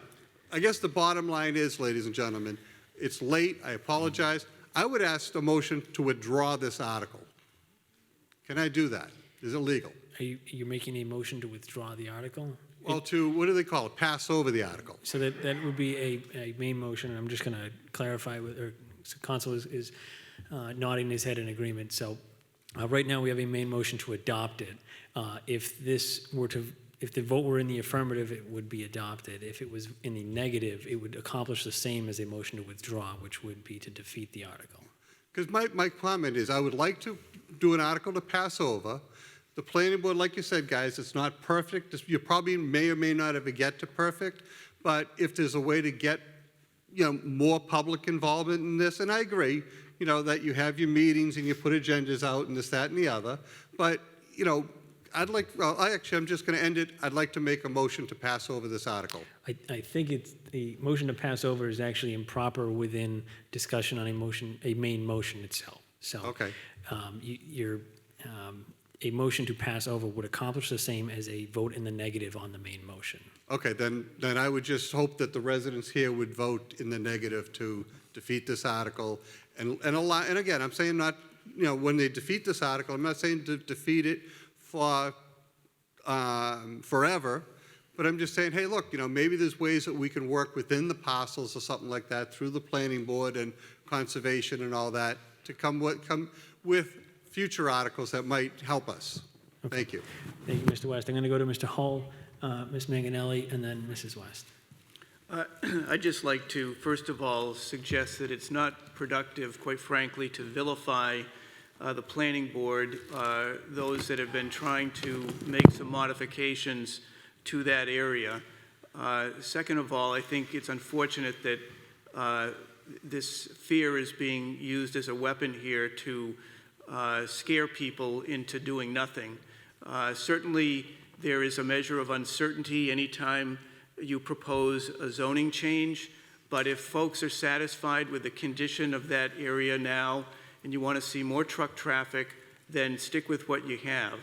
I guess the bottom line is, ladies and gentlemen, it's late. I apologize. I would ask the motion to withdraw this article. Can I do that? Is it legal? Are you making a motion to withdraw the article? Well, what do they call it? Pass over the article. So that would be a main motion, and I'm just going to clarify, Council is nodding his head in agreement. So right now we have a main motion to adopt it. If the vote were in the affirmative, it would be adopted. If it was in the negative, it would accomplish the same as a motion to withdraw, which would be to defeat the article. because my comment is, I would like to do an article to pass over. The planning board, like you said, guys, it's not perfect. You probably may or may not ever get to perfect, but if there's a way to get, more public involvement in this, and I agree, that you have your meetings and you put agendas out and this, that, and the other, but, I'm just going to end it. I'd like to make a motion to pass over this article. I think the motion to pass over is actually improper within discussion on a main motion itself. So, Okay. A motion to pass over would accomplish the same as a vote in the negative on the main motion. Okay, then I would just hope that the residents here would vote in the negative to defeat this article. And again, I'm saying not, when they defeat this article, I'm not saying to defeat it for forever, but I'm just saying, hey, look, maybe there's ways that we can work within the parcels or something like that through the planning board and conservation and all that to come with future articles that might help us. Okay. Thank you. Thank you, Mr. West. I'm going to go to Mr. Hull, Ms. Manganelli, and then Mrs. West. I'd just like to, first of all, suggest that it's not productive, quite frankly, to vilify the planning board, those that have been trying to make some modifications to that area. Second of all, I think it's unfortunate that this fear is being used as a weapon here to scare people into doing nothing. Certainly, there is a measure of uncertainty anytime you propose a zoning change, but if folks are satisfied with the condition of that area now and you want to see more truck traffic, then stick with what you have.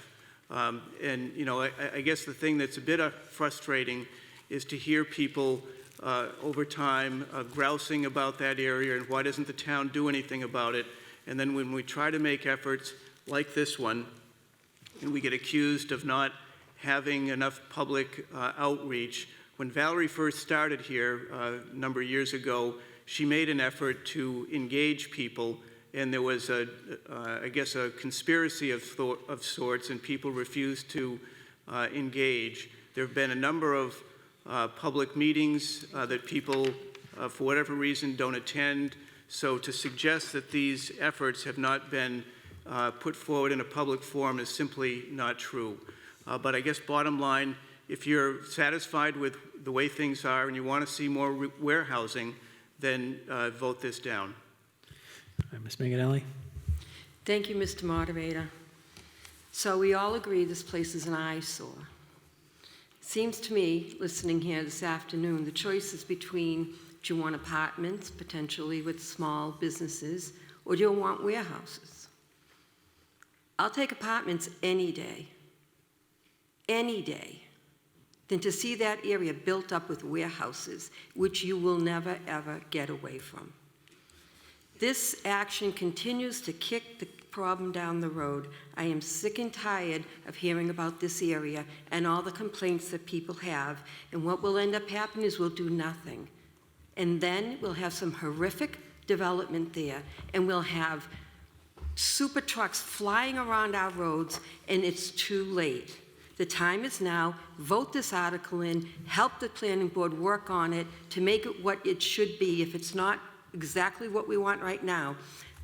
I guess the thing that's a bit frustrating is to hear people over time grousing about that area and why doesn't the town do anything about it? And then when we try to make efforts like this one, and we get accused of not having enough public outreach. When Valerie first started here a number of years ago, she made an effort to engage people, and there was I guess a conspiracy of sorts, and people refused to engage. There have been a number of public meetings that people, for whatever reason, don't attend. So to suggest that these efforts have not been put forward in a public forum is simply not true. But I guess bottom line, if you're satisfied with the way things are and you want to see more warehousing, then vote this down. All right, Ms. Manganelli. Thank you, Mr. Moderator. So we all agree this place is an eyesore. Seems to me, listening here this afternoon, the choice is between, do you want apartments, potentially with small businesses, or do you want warehouses? I'll take apartments any day, than to see that area built up with warehouses, which you will never, ever get away from. This action continues to kick the problem down the road. I am sick and tired of hearing about this area and all the complaints that people have, and what will end up happening is we'll do nothing. And then we'll have some horrific development there, and we'll have super trucks flying around our roads, and it's too late. The time is now. Vote this article in, help the planning board work on it to make it what it should be if it's not exactly what we want right now.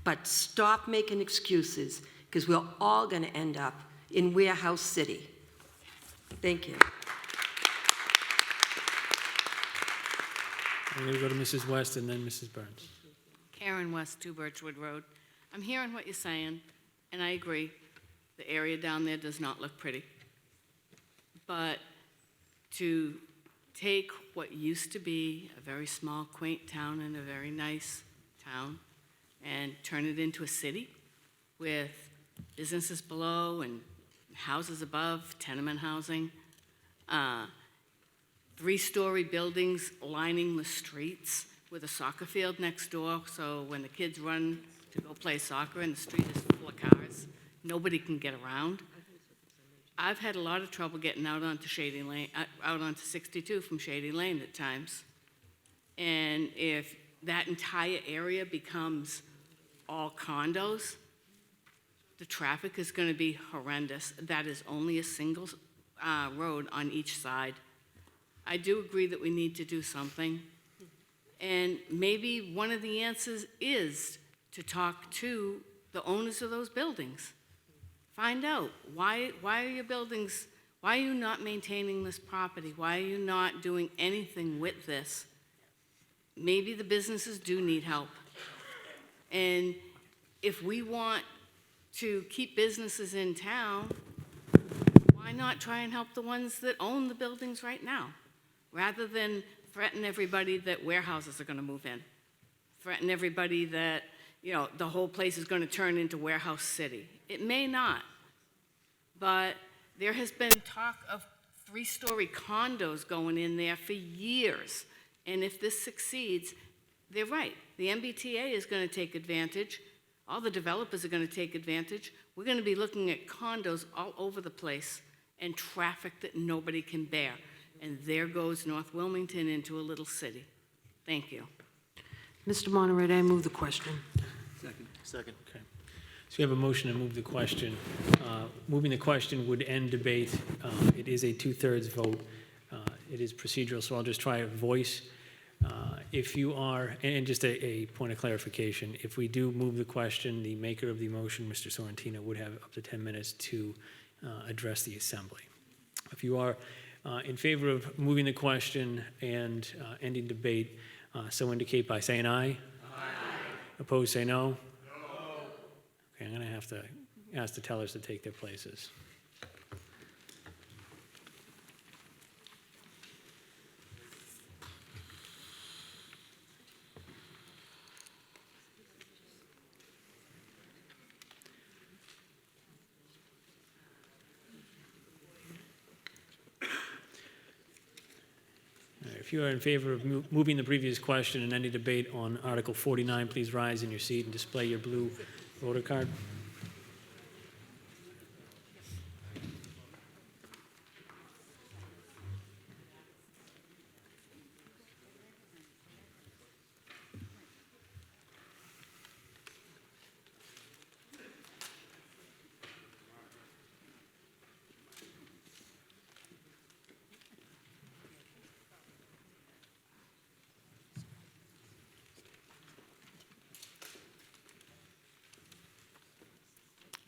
But stop making excuses, because we're all going to end up in Warehouse City. Thank you. I'm going to go to Mrs. West and then Mrs. Burns. Karen West, 2 Birchwood Road. I'm hearing what you're saying, and I agree. The area down there does not look pretty. But to take what used to be a very small, quaint town and a very nice town and turn it into a city with businesses below and houses above, tenement housing, 3-story buildings lining the streets with a soccer field next door, so when the kids run to go play soccer and the street is full of cars, nobody can get around. I've had a lot of trouble getting out onto Shady Lane, out onto 62 from Shady Lane at times. And if that entire area becomes all condos, the traffic is going to be horrendous. That is only a single road on each side. I do agree that we need to do something. And maybe one of the answers is to talk to the owners of those buildings. Find out, why are your buildings, why are you not maintaining this property? Why are you not doing anything with this? Maybe the businesses do need help. And if we want to keep businesses in town, why not try and help the ones that own the buildings right now? Rather than threaten everybody that warehouses are gonna move in. Threaten everybody that, you know, the whole place is gonna turn into warehouse city. It may not, but there has been talk of 3-story condos going in there for years. And if this succeeds, they're right. The MBTA is gonna take advantage. All the developers are gonna take advantage. We're gonna be looking at condos all over the place and traffic that nobody can bear. And there goes North Wilmington into a little city. Thank you. Mr. Moderator, I move the question. Second. Okay. So we have a motion to move the question. Moving the question would end debate. It is a 2/3 vote. It is procedural, so I'll just try a voice. If you are, and just a point of clarification, if we do move the question, the maker of the motion, Mr. Sorrentino, would have up to 10 minutes to address the assembly. If you are in favor of moving the question and ending debate, so indicate by saying aye. Aye. Opposed, say no. No. Okay, I'm going to have to ask the tellers to take their places. If you are in favor of moving the previous question and ending debate on Article 49, please rise in your seat and display your blue voter card.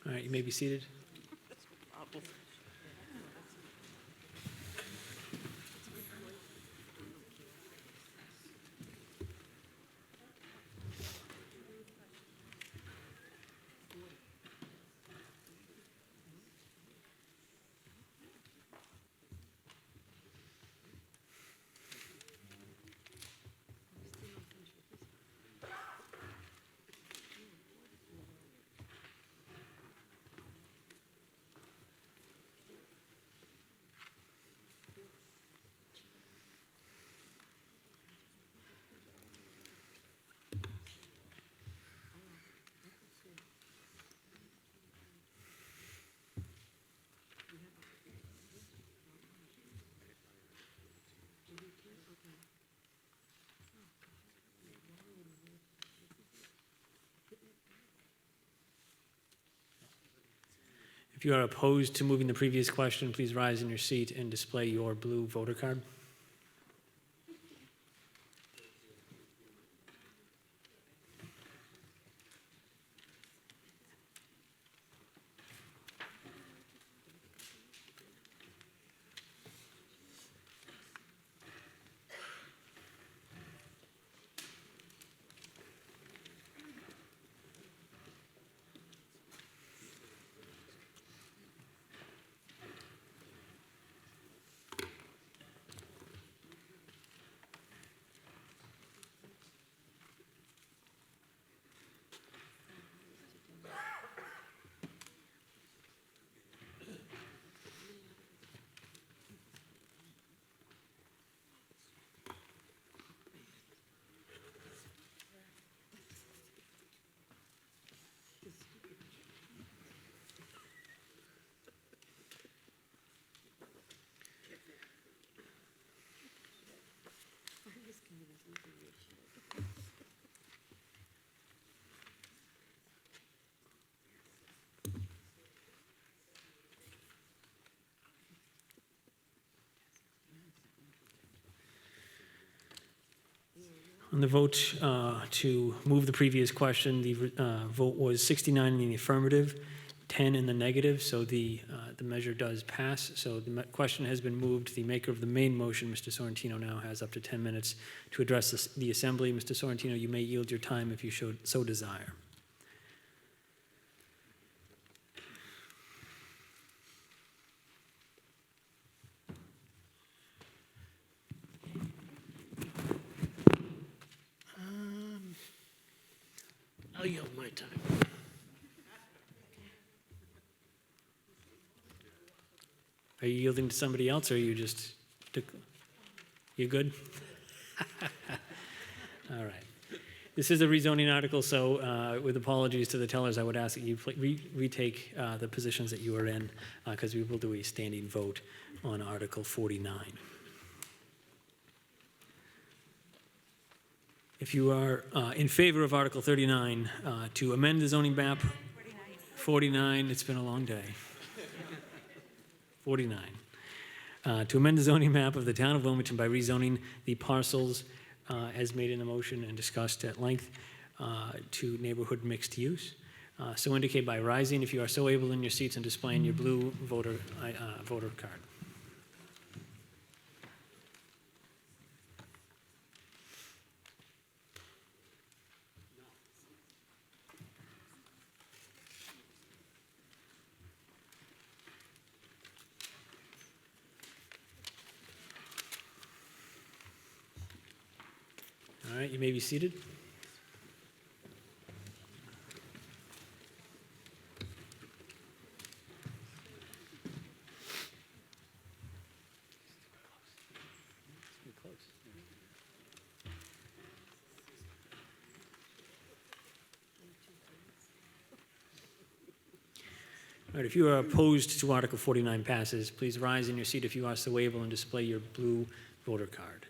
All right, you may be seated. If you are opposed to moving the previous question, please rise in your seat and display your blue voter card. On the vote to move the previous question, the vote was 69 in the affirmative, 10 in the negative, so the measure does pass. So the question has been moved. The maker of the main motion, Mr. Sorrentino, now has up to 10 minutes to address the assembly. Mr. Sorrentino, you may yield your time if you so desire. I'll yield my time. Are you yielding to somebody else, or are you just, you good? All right. This is a rezoning article, so with apologies to the tellers, I would ask that you retake the positions that you are in, because we will do a standing vote on Article 49. If you are in favor of Article 39, to amend the zoning map, 49, it's been a long day. 49. To amend the zoning map of the town of Wilmington by rezoning the parcels as made in the motion and discussed at length to neighborhood mixed use. So indicate by rising if you are so able in your seats and displaying your blue voter card. All right, you may be seated. All right, if you are opposed to Article 49 passes, please rise in your seat if you are so able and display your blue voter card.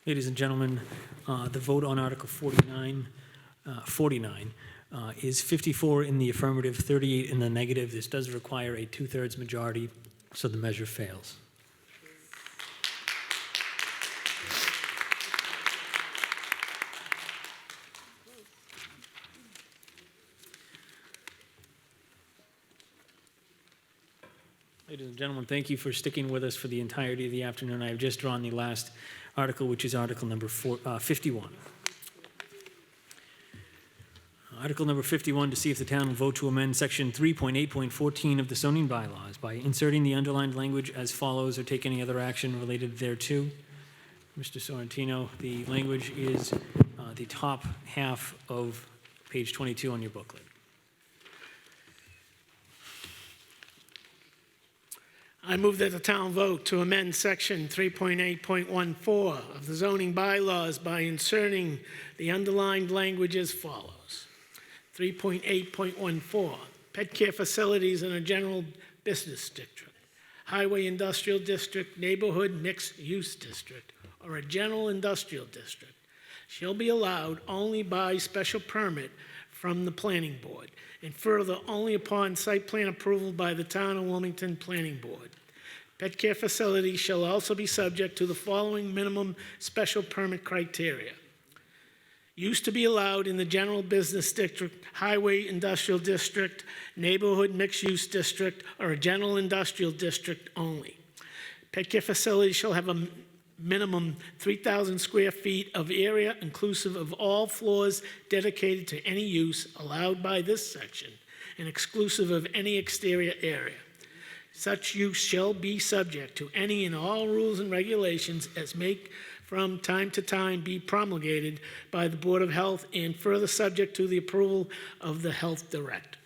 Ladies and gentlemen, the vote on Article 49 is 54 in the affirmative, 38 in the negative. This does require a 2/3 majority, so the measure fails. Ladies and gentlemen, thank you for sticking with us for the entirety of the afternoon. I have just drawn the last article, which is Article number 51. Article number 51, to see if the town will vote to amend Section 3.8.14 of the zoning bylaws by inserting the underlined language as follows, or take any other action related thereto. Mr. Sorrentino, the language is the top half of page 22 on your booklet. I move that the town vote to amend Section 3.8.14 of the zoning bylaws by inserting the underlined language as follows. 3.8.14, pet care facilities in a general business district, highway industrial district, neighborhood mixed-use district, or a general industrial district shall be allowed only by special permit from the planning board, and further, only upon site plan approval by the Town of Wilmington Planning Board. Pet care facilities shall also be subject to the following minimum special permit criteria. Use to be allowed in the general business district, highway industrial district, neighborhood mixed-use district, or a general industrial district only. Pet care facilities shall have a minimum 3,000 square feet of area inclusive of all floors dedicated to any use allowed by this section and exclusive of any exterior area. Such use shall be subject to any and all rules and regulations as may from time to time be promulgated by the Board of Health and further subject to the approval of the Health Director.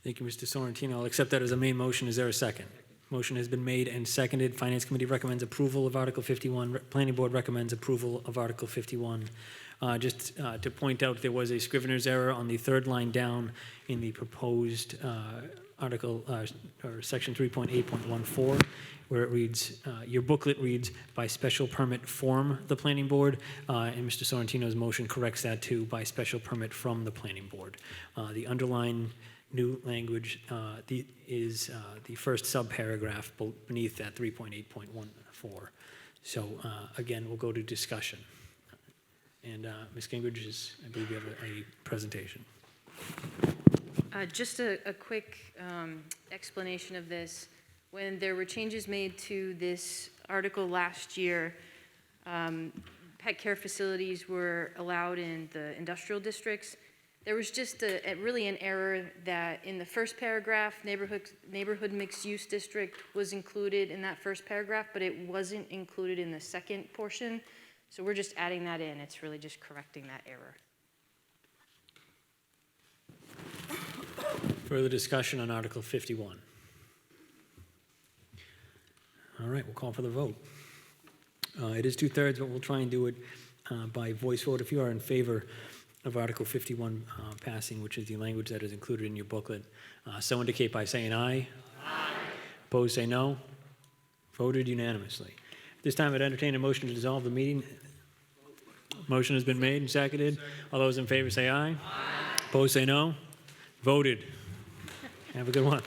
Thank you, Mr. Sorrentino. I'll accept that as a main motion. Is there a second? Motion has been made and seconded. Finance Committee recommends approval of Article 51. Planning Board recommends approval of Article 51. Just to point out, there was a scrivener's error on the third line down in the proposed article, or section 3.8.14, where it reads, your booklet reads, by special permit from the planning board, and Mr. Sorrentino's motion corrects that to by special permit from the planning board. The underlined new language is the first subparagraph beneath that 3.8.14. So again, we'll go to discussion. And Ms. Gingrich, I believe you have a presentation. Just a quick explanation of this. When there were changes made to this article last year, pet care facilities were allowed in the industrial districts. There was just really an error that in the first paragraph, neighborhood mixed-use district was included in that first paragraph, but it wasn't included in the second portion. So we're just adding that in. It's really just correcting that error. Further discussion on Article 51. All right, we'll call for the vote. It is 2/3, but we'll try and do it by voice vote. If you are in favor of Article 51 passing, which is the language that is included in your booklet, so indicate by saying aye. Aye. Opposed, say no. Voted unanimously. At this time, I'd entertain a motion to dissolve the meeting. Motion has been made and seconded. All those in favor say aye. Aye. Opposed, say no. Voted. Have a good one.